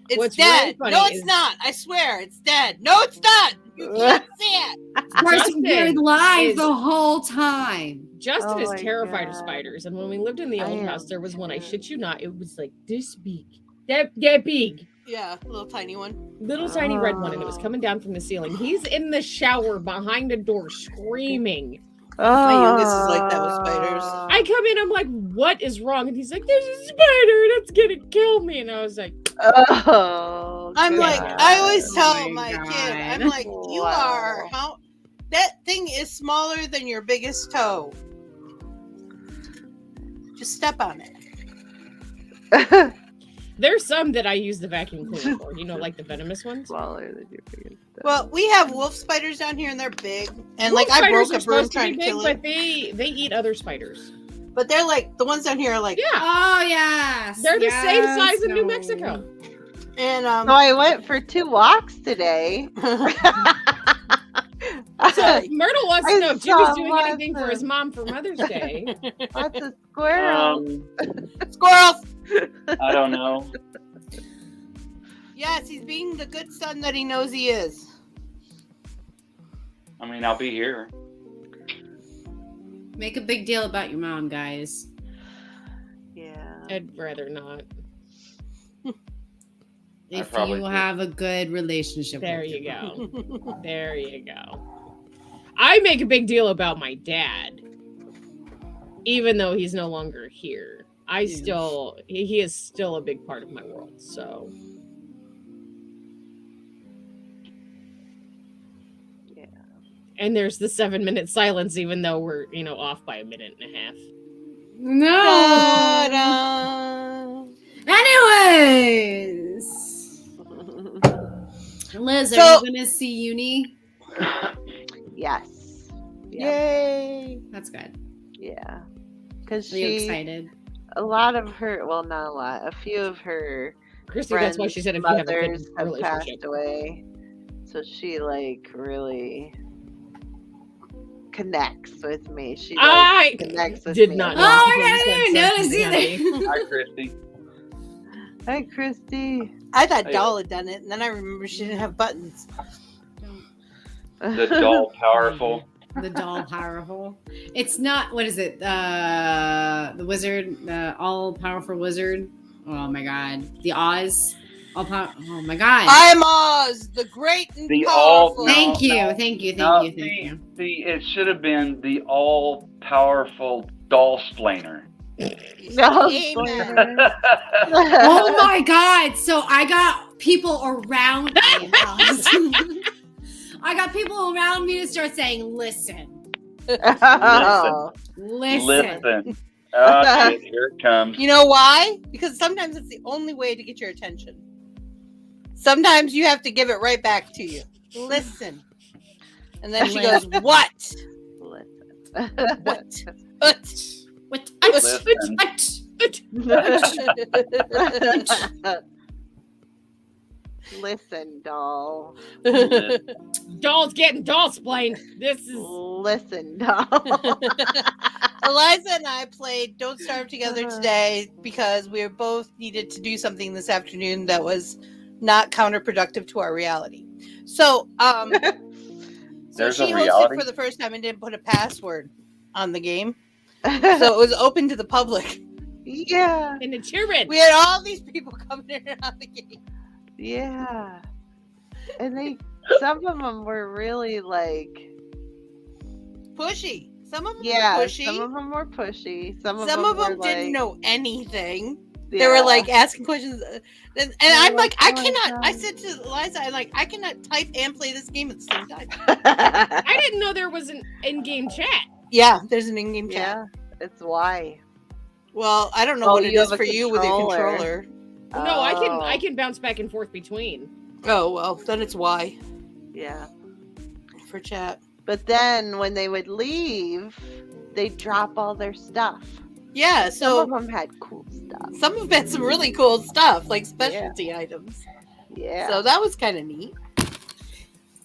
It's What's dead. really No, funny it's is- not. I swear, it's dead. No, it's not. You can't see it. Of course, Justin we're live is- the whole time. Justin Oh is my terrified of God. spiders, and when we lived in the I old am house, there was one. I too. shit you not, it was like this big, that big, Yeah, a little tiny one. little tiny red one, and it was coming down from the ceiling. He's in the shower behind a door screaming. My youngest is like that with spiders. I come in, I'm like, "What is wrong?" And he's like, "There's a spider that's gonna kill me." And I was like, Oh. I'm like, God. I always Oh tell my my God. kid, I'm like, you Wow. are how that thing is smaller than your biggest toe. Just step on it. "There's some that I use the vacuum cleaner for. You know, like the venomous ones." Smaller than your biggest toe. Well, we have wolf spiders down here, and they're big. And Wolf like, I spiders broke are a broom supposed to trying be to kill big, it. but they eat other spiders. But they're like the ones down here are like, Yeah, Oh yes, they're the same yes, size in New no. Mexico. and So I went for 2 walks today. So Myrtle wants to I know if Jimmy's saw doing lots anything for his of- mom for Mother's Day. Lots of squirrels. squirrels. I don't know. Yes, he's being the good son that he knows he is. I mean, I'll be here. Make a big deal about your mom, guys. Yeah. I'd rather not. If probably you do. have a good relationship. There with you your mom. go. There you go. I make a big deal about my dad, even though he's no longer here. I still, he is still a big part of my world. So Yeah. and there's the 7-minute silence, even though we're off by a minute and a half. No. Ta-da. Anyways, Liz, So- are you gonna see Uni? Yes. Yeah. Yay. That's good. Yeah. Because Are you she, excited? a lot of her, well, not a lot, a few of her Christy, that's why she said if you have a good mothers have relationship. passed away. So she like really connects with me. She like, I connects with did me. not Oh, know. I didn't notice either. Hi, Christy. Hi, Christy. I thought Doll had done it, and then I remember she didn't have buttons. The doll, powerful. The doll powerful. It's not. What is it? The wizard, the all powerful wizard. Oh my god, the Oz. All power. Oh my god. I'm Oz, the great and The all- powerful. Thank No, you, no, thank you, No, thank you, thank you. it should have been the all-powerful doll splainer. No, Amen. Oh my god! So I got people around me. I got people around me to start saying, "Listen, Oh. listen." Oh, shit, here it comes. You know why? Because sometimes it's the only way to get your attention. Sometimes you have to give it right back to you. Listen. And then she goes, what? What? What? Listen, doll. Doll's getting doll-splained. This is... Listen, doll. Eliza and I played Don't Starve Together today because we both needed to do something this afternoon that was not counterproductive to our reality. So, There's she a hosted reality? for the first time and didn't put a password on the game. So it was open to the public. Yeah. And the children. We had all these people coming in and out of the game. Yeah. And some of them were really like Pushy. Some of them yeah, were pushy. some of them were pushy. Some of Some them of them were didn't like, know anything. They yeah. were like asking questions, and I'm like, I oh my cannot. I God. said to Eliza, I cannot type and play this game at the same time. I didn't know there was an in-game chat. Yeah, there's an in-game chat. Yeah, it's why. Well, I don't know Oh, what it you is have a for you with your controller. controller. No, I Oh, can bounce back and forth between. Oh well, then it's why Yeah. for chat. But then when they would leave, they'd drop all their stuff. Yeah, Some so of them had cool stuff. some of them had some really cool stuff, like specialty items. Yeah. So that was kind of neat.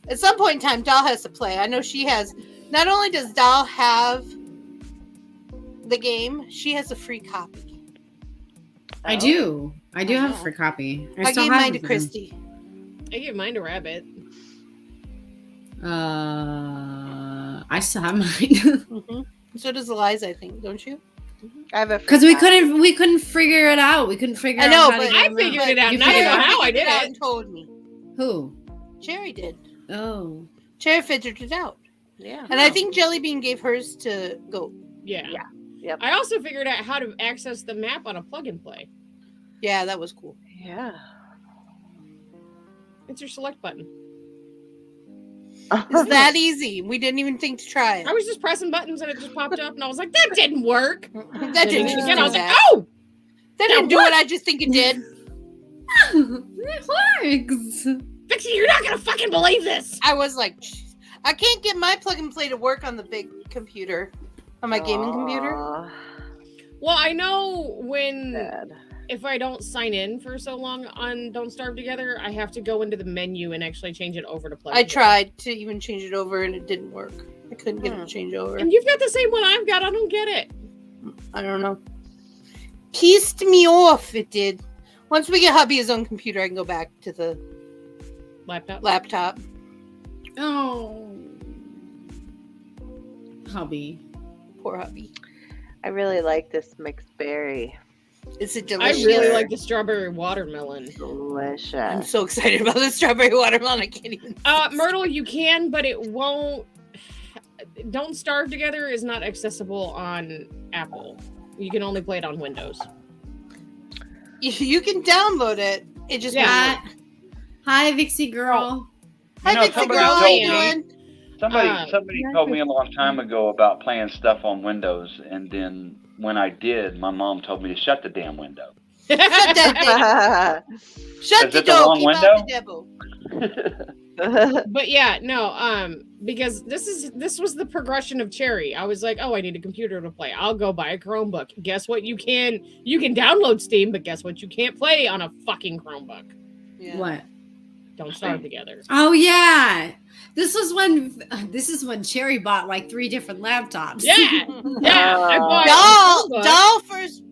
At some point in time, Doll has to play. I know she has. Not only does Doll have the game, she has a free copy. I do have a free copy. I still gave have mine to it. Christy. I gave mine to Rabbit. I still have mine. So does Eliza, I think, don't you? I have a Because we couldn't figure it out. We couldn't figure I out know, how to but get I around. figured it out. You Now I figured know it out? how I figured did it out it. and told me. Who? Cherry did. Oh. Cherry figured it out. Yeah. And I think Jellybean gave hers to Goat. Yeah. Yeah. Yep. I also figured out how to access the map on a plug and play. Yeah, that was cool. Yeah. It's your select button. It's that easy. We didn't even think to try it. I was just pressing buttons and it just popped up, and I was like, "That didn't work." That didn't And just again, do I was like, that. "Oh, That didn't do what I just think it did. Thanks. Vixen, you're not gonna fucking believe this." I was like, I can't get my plug and play to work on the big computer, on my gaming computer. Aw, Well, I know when sad. if I don't sign in for so long on Don't Starve Together, I have to go into the menu and actually change it over to plug. I and play. tried to even change it over and it didn't work. I couldn't get it to change over. And you've got the same one I've got. I don't get it. I don't know. Pissed me off, it did. Once we get hubby his own computer, I can go back to the laptop. Oh. Hubby. Poor hubby. I really like this mixed berry. It's a I delicious. really like the strawberry watermelon. I'm Delicious. so excited about the strawberry watermelon. I can't even. Myrtle, you can, but it won't. Don't Starve Together is not accessible on Apple. You can only play it on Windows. You can download it. It just Yeah. won't. Hi, Vixie girl. Hi, know, Vixen somebody girl. How told you me- doing? Somebody told me a long time ago about playing stuff on Windows, and then when I did, my mom told me to shut the damn window. Shut that thing. Shut Is the it the door. wrong Keep window? out the devil. But yeah, no, because this was the progression of Cherry. I was like, oh, I need a computer to play. I'll go buy a Chromebook. Guess what? You can download Steam, but guess what? You can't play on a fucking Chromebook. Yeah. What? Don't Starve Together. Oh yeah. This is when Cherry bought like 3 different laptops. Yeah, yeah. I bought Doll, a Chromebook. Doll first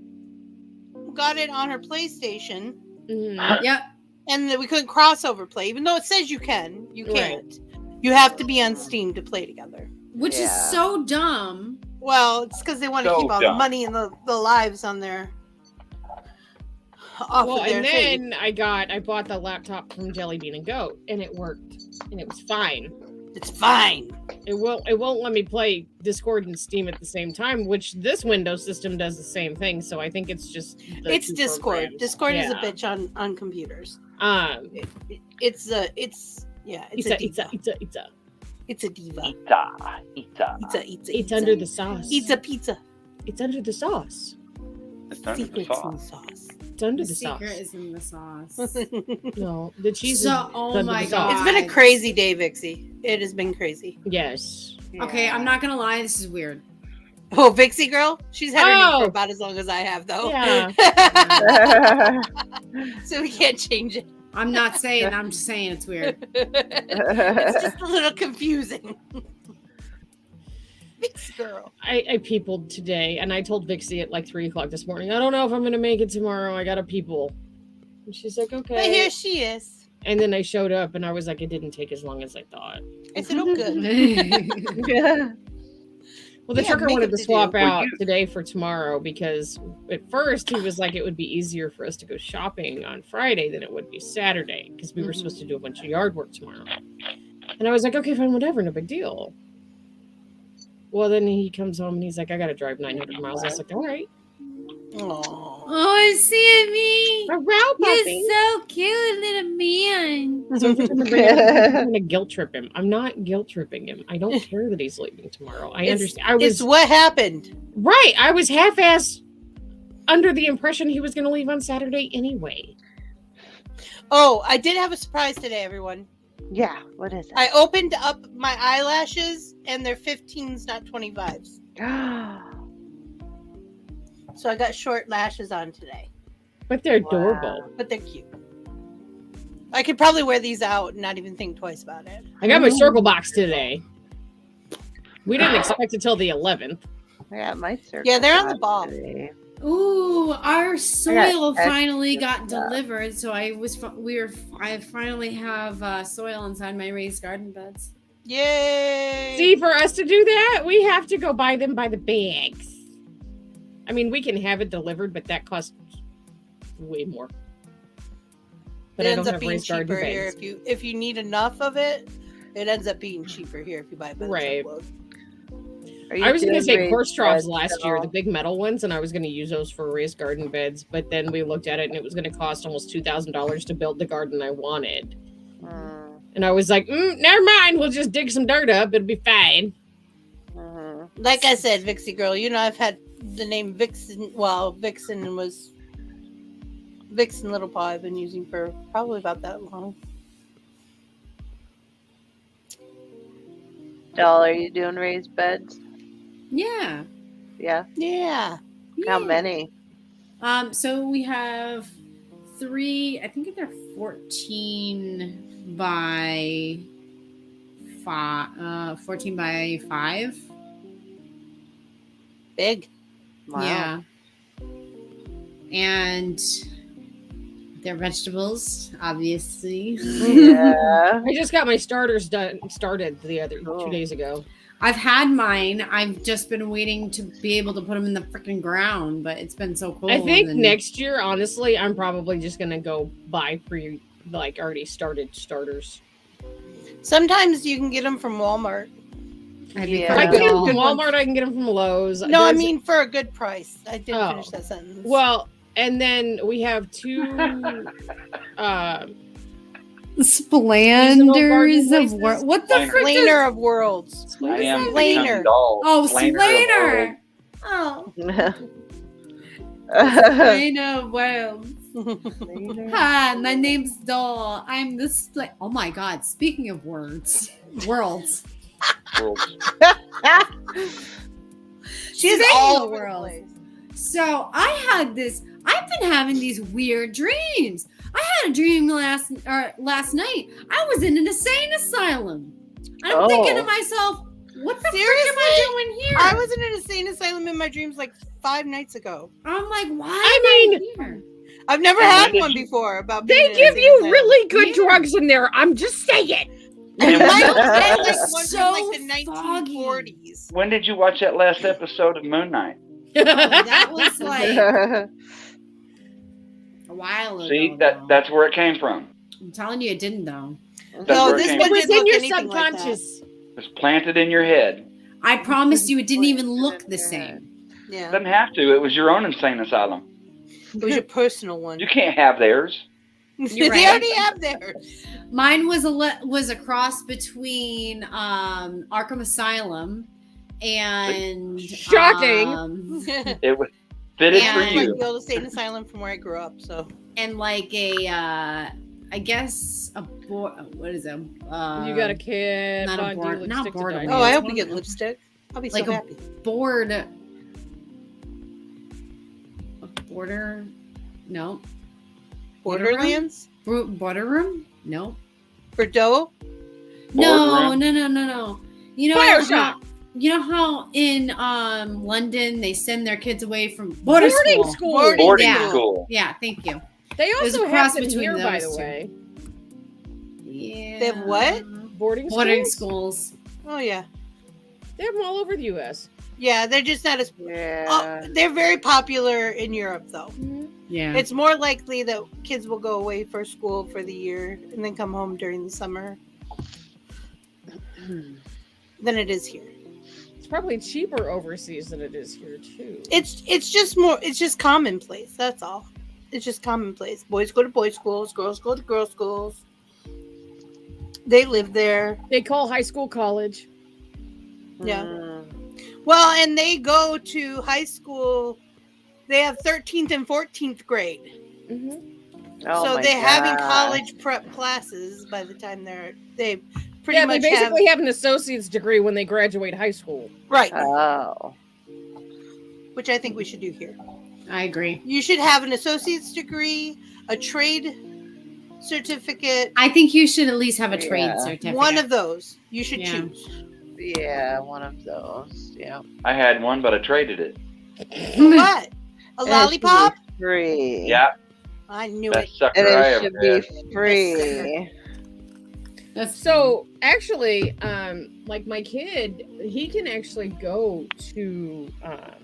got it on her PlayStation, Mhm. Yep. and then we couldn't crossover play, even though it says you can. You Right. can't. You have to be on Steam to play together. Which is Yeah. so dumb. Well, it's because they want to So keep all the dumb. money and the lives on their off Well, of their and thing. then I bought the laptop from Jellybean and Goat, and it worked, and it was fine. It's fine. It won't let me play Discord and Steam at the same time, which this Windows system does the same thing. So I think it's just It's Discord. programs. Discord is a Yeah. bitch on computers. It's a diva. It's a diva. Ita. It's under the sauce. It's a pizza. It's under the sauce. It's under the Secrets in the sauce. sauce. It's under The the sauce. secret is in the sauce. No, the cheese So- is oh under my the sauce. God. It's been a crazy day, Vixie. It has been crazy. Yes. Okay, I'm not gonna lie, this is weird. Oh, Vixie girl? She's had her name Oh. for about as long as I have, though. Yeah. So we can't change it. I'm not saying, I'm just saying it's weird. It's just a little confusing. Vixie girl. I peopled today, and I told Vixie at like 3 o'clock this morning, I don't know if I'm going to make it tomorrow. I got to people. And she's like, okay. But here she is. And then I showed up, and I was like, it didn't take as long as I thought. I said, oh, good. Well, the Yeah, trucker make wanted up to to swap do. out today for tomorrow because at first he was like it would be easier for us to go shopping on Friday than it would be Saturday because we were supposed to do a bunch of yard work tomorrow. And I was like, okay, fine, whatever, no big deal. Well, then he comes home and he's like, I got to drive 900 miles. I was like, all right. Aww. Oh, Sammy! Around, puppy. You're so cute, little man. So every time I bring it up, I'm going to guilt trip him. I'm not guilt tripping him. I don't care that he's leaving tomorrow. I understand. It's what happened. Right. I was half-assed under the impression he was going to leave on Saturday anyway. Oh, I did have a surprise today, everyone. Yeah, what is I opened up my eyelashes and they're 15s, not 25s. it? So I got short lashes on today, But they're adorable. but they're cute. I could probably wear these out and not even think twice about it. I got my circle box today. We didn't expect it till the 11th. I got my circle. Yeah, they're on the box ball. today. Ooh, our soil extra finally got stuff. delivered, so I finally have soil inside my raised garden beds. Yay! See, for us to do that, we have to go buy them by the bags. I mean, we can have it delivered, but that costs way more. But it I ends don't up have being raised garden cheaper here beds. if you need enough of it. It ends up being cheaper here if you buy it by the Right. truckload. Are you I was going to doing take raised horse troughs beds last at year, all? the big metal ones, and I was going to use those for raised garden beds. But then we looked at it, and it was going to cost almost $2,000 to build the garden I wanted. Mm, And I was like, never mind. We'll just dig some dirt up. It'll be fine. mhm. Like I said, Vixie girl, you know I've had the name Vixen. Well, Vixen was Vixen Little Paw. I've been using for probably about that long. Doll, are you doing raised beds? Yeah. Yeah. Yeah. How Yeah. many? So we have 3. I think they're 14 by 5. 14 by 5. Big. Wow. Yeah. And they're vegetables, obviously. Yeah. I just got my starters started the other Cool. 2 days ago. I've had mine. I've just been waiting to be able to put them in the freaking ground, but it's been so cold. I think and- next year, honestly, I'm probably just gonna go buy already started starters. Sometimes you can get them from Walmart. I'd Yeah. I can get them Well, from Good ones. Walmart. I can get them from Lowe's. No, I There's- mean for a good price. I didn't Oh. finish that sentence. well, and then we have 2 Splanders garden of places? work. What the Splainer. frick? Planer of Worlds. I am Splainer. becoming dull. Oh, Splainer. Splainer. Oh, That's Splainer. Well, hi, my name's Doll. I'm the Oh my God! Speaking of worlds. Worlds. She's Speaking all of over the worlds. place. So I've been having these weird dreams. I had a dream last night. I was in an insane asylum. And I'm thinking to Oh. myself, what the frick am Seriously? I doing here? I was in an insane asylum in my dreams like 5 nights ago. I'm like, why I am I here? I've never And had when did one you- before about being they in an give insane you asylum. really good Yeah. drugs in there. I'm just saying. And My when, hotel was like was so in like the 1940s. when did you watch that last episode of Moon Knight? Oh, that was like a while ago. See, though. that's where it came from. I'm telling you, it didn't though. That's No, where it this came one It was didn't in look your anything like that. subconscious. It was planted in your head. I promise you, it didn't even look the same. Yeah, Doesn't have to. It was your own insane asylum. it was your personal one. You can't have theirs. They right. already have theirs. Mine was a cross between Arkham Asylum and Shocking. It was fitted Yeah. for Like you. the old insane asylum from where I grew up. So and like a I guess a what is it? You got a kid. not a Bondi board- not lipstick to board dye. oh, I it's hope one you of get them. lipstick. I'll be Like so a happy. border. No. Borderlands, Border room? No. Bordeaux. No. Borderlands? You know Bioshock. how, you know how in London they send their kids away from boarding school. Boarding Yeah. school. Yeah, thank you. They There's a also cross have them between here, by those the two. way. Yeah. They have what? Boarding Boarding schools? schools. Oh yeah, They have them all over the U.S. yeah. They're just not as. Yeah. Oh, they're very popular in Europe, though. Yeah. It's more likely that kids will go away for school for the year and then come home during the summer than it is here. It's probably cheaper overseas than it is here too. It's just commonplace. That's all. It's just commonplace. Boys go to boys' schools. Girls go to girls' schools. They live there. They call high school college. Yeah. Mm. Well, and they go to high school. They have 13th and 14th grade. Oh So my they're having gosh. college prep classes by the time they pretty Yeah, much they basically have an associate's degree when they graduate high school. right, Oh. which I think we should do here. I agree. You should have an associate's degree, a trade certificate, I think you should at least have a trade Yeah. certificate. one of those. You should Yeah. choose. Yeah, one of those. Yeah. I had one, but I traded it. What? A And it should be lollipop? Free. Yeah, I knew best it. sucker And I it ever should be had. free. That's So actually, like my kid, he can actually go to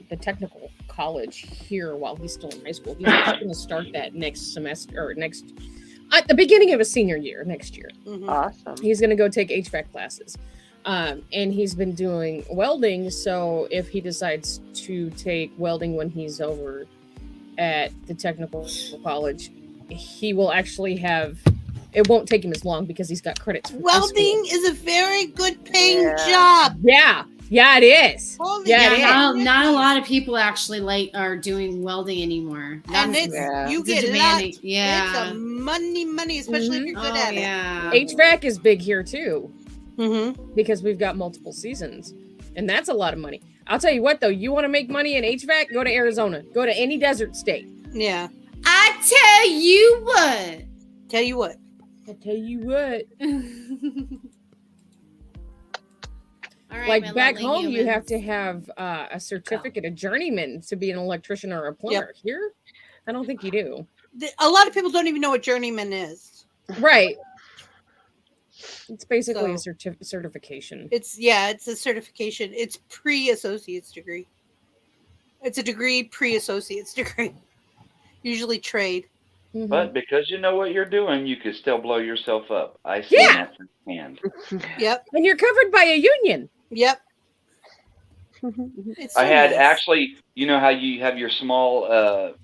the technical college here while he's still in high school. He's actually going to start that next semester or at the beginning of his senior year next year. Mhm. Awesome. He's going to go take HVAC classes. And he's been doing welding. So if he decides to take welding when he's over at the technical college, he will actually have, it won't take him as long because he's got credits. from high school. Welding is a very good paying Yeah. job. Yeah, it is. Holy Yeah, yeah, it is. not a lot of people actually are doing welding anymore. And That's- it's Yeah. you it's a get demanding- lots. yeah. It's a money, especially if you're good Oh, at yeah. HVAC is big here too it. Mm-hmm. because we've got multiple seasons, and that's a lot of money. I'll tell you what, though, you want to make money in HVAC, go to Arizona, go to any desert state. Yeah. I tell you what. Tell you what. I tell you what, All right, like my back lovely home, you have humans. to have a certificate, a journeyman, to be an electrician or a plumber. Here, I don't think you do. A lot of people don't even know what journeyman is. Right. It's basically So- a certification. It's a certification. It's pre-associate's degree. It's a degree pre-associate's degree. Usually trade. Mhm. But because you know what you're doing, you could still blow yourself up. I see Yeah. that firsthand. Yep. And you're covered by a union. Yep. Mm-hmm. It's I so had nice. actually, you know how you have your small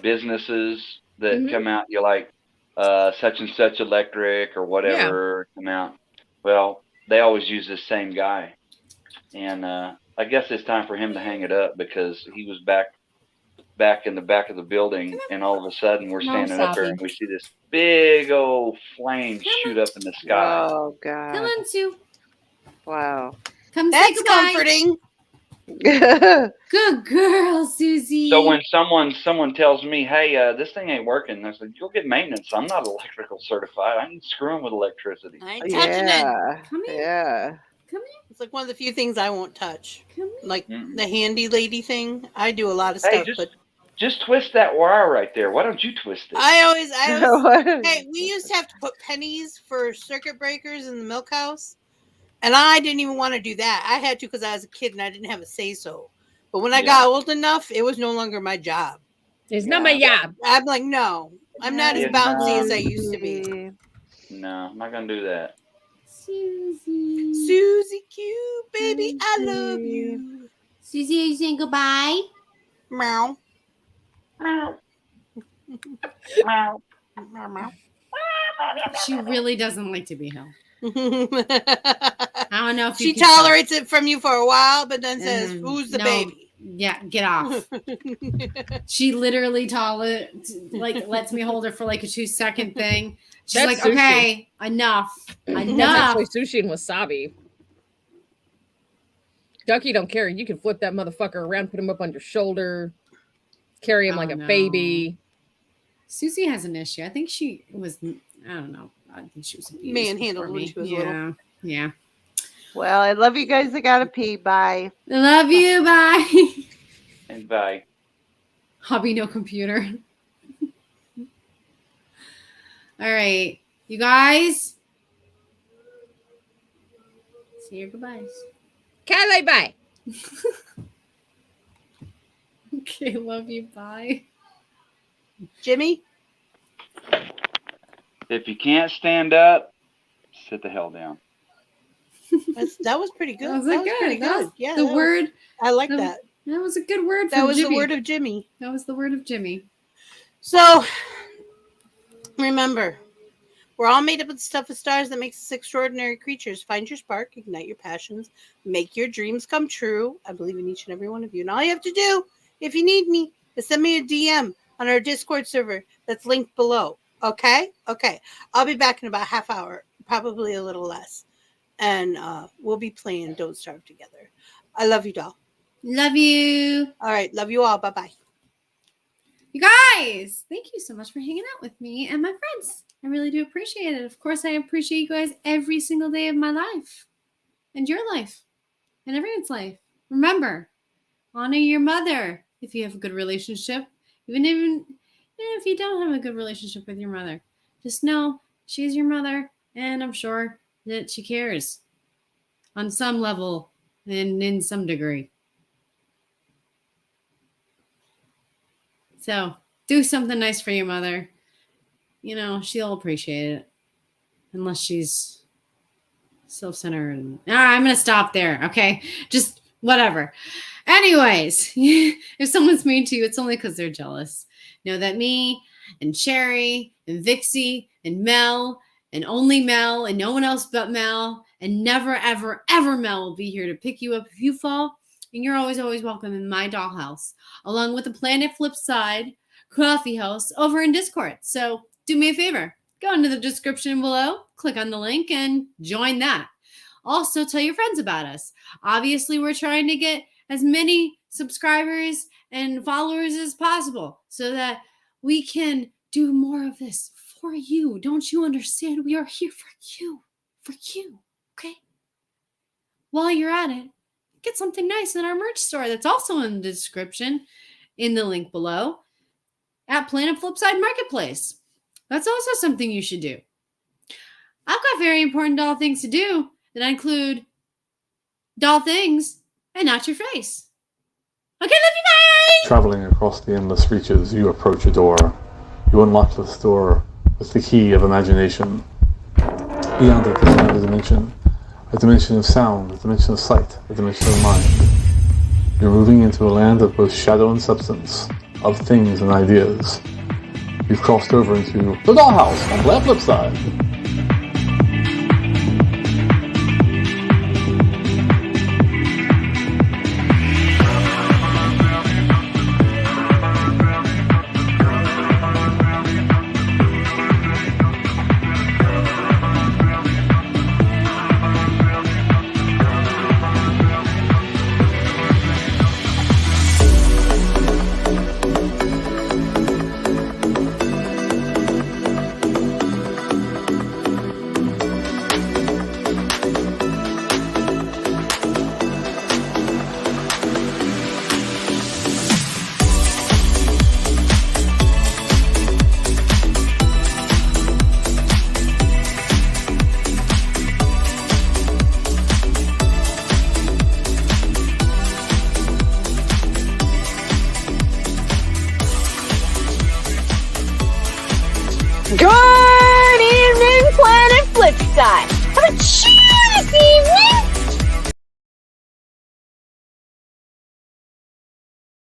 businesses that Mhm. come out, you're like such and such electric or whatever come out. Well, they always use the same guy. And I guess it's time for him to hang it up because he was back in the back of the building, and all of a sudden we're No, standing up there Sabi. and we see this big old flame shoot up in the sky. Oh Come god. on, Sue. Wow. Come say That's goodbye. comforting. Good girl, Susie. So when someone tells me, "Hey, this thing ain't working," I said, "You'll get maintenance. I'm not electrical certified. I ain't screwing with electricity." I ain't touching it. Yeah. Come here. Yeah. It's like one of the few things I won't touch. Come here. Like Mm. the handy lady thing. I do a lot of Hey, stuff, but just twist that wire right there. Why don't you twist it? I always hey, we used to have to put pennies for circuit breakers in the milk house. And I didn't even want to do that. I had to because I was a kid and I didn't have a say-so. But when I Yeah. got old enough, it was no longer my job. It's not my job. I'm like, no, I'm not as Yeah. bouncy as I used to be. No, I'm not gonna do that. Susie. Susie Q, baby, I love you. Susie, are you saying goodbye? Meow. Meow. Meow. Meow, meow. She really doesn't like to be held. I don't know if she tolerates it from you for a while, but then says, "Who's the baby?" Yeah, get off. She literally lets me hold her for like a 2-second thing. She's That's like, sushi. okay, enough. That's Enough. actually sushi and wasabi. Ducky don't care. You can flip that motherfucker around, put him up on your shoulder, carry him like a baby. Susie has an issue. I think she was, I don't know. I think she was manhandled when she was little. Yeah. Well, I love you guys. I gotta pee. Bye. I love you. Bye. And bye. Hobby no computer. All right. You guys. Say your goodbyes. Bye bye. Okay, love you. Bye. Jimmy? If you can't stand up, sit the hell down. That was pretty good. Was that it was good? pretty That good. was Yeah. the word. I like that. That was a good word. That was Jimmy. the word of Jimmy. That was the word of Jimmy. So, remember, we're all made up of the stuff of stars that makes us extraordinary creatures. Find your spark, ignite your passions, make your dreams come true. I believe in each and every one of you. And all you have to do, if you need me, is send me a DM on our Discord server that's linked below. Okay? Okay. I'll be back in about a half hour, probably a little less. And we'll be playing Don't Starve together. I love you, doll. Love you. All right. Love you all. Bye-bye. You guys, thank you so much for hanging out with me and my friends. I really do appreciate it. Of course, I appreciate you guys every single day of my life and your life and everyone's life. Remember, honor your mother if you have a good relationship. Even if you don't have a good relationship with your mother, just know she's your mother, and I'm sure that she cares on some level and in some degree. So do something nice for your mother. You know, she'll appreciate it. Unless she's self-centered. All right, I'm going to stop there, okay? Just whatever. Anyways, if someone's mean to you, it's only because they're jealous. Know that me and Cherry and Vixie and Mel and only Mel and no one else but Mel and never, ever, ever Mel will be here to pick you up if you fall. And you're always, always welcome in my dollhouse, along with the Planet Flipside coffee house over in Discord. So do me a favor. Go into the description below, click on the link, and join that. Also, tell your friends about us. Obviously, we're trying to get as many subscribers and followers as possible so that we can do more of this for you. Don't you understand? We are here for you. For you. Okay? While you're at it, get something nice in our merch store that's also in the description in the link below at Planet Flipside Marketplace. That's also something you should do. I've got very important doll things to do that include doll things and not your face. Okay, love you, bye! Traveling across the endless reaches, you approach a door. You unlock this door with the key of imagination. Beyond it, there's another dimension. A dimension of sound, a dimension of sight, a dimension of mind. You're moving into a land of both shadow and substance, of things and ideas. You've crossed over into the dollhouse on Planet Flipside. Good evening, Planet Shut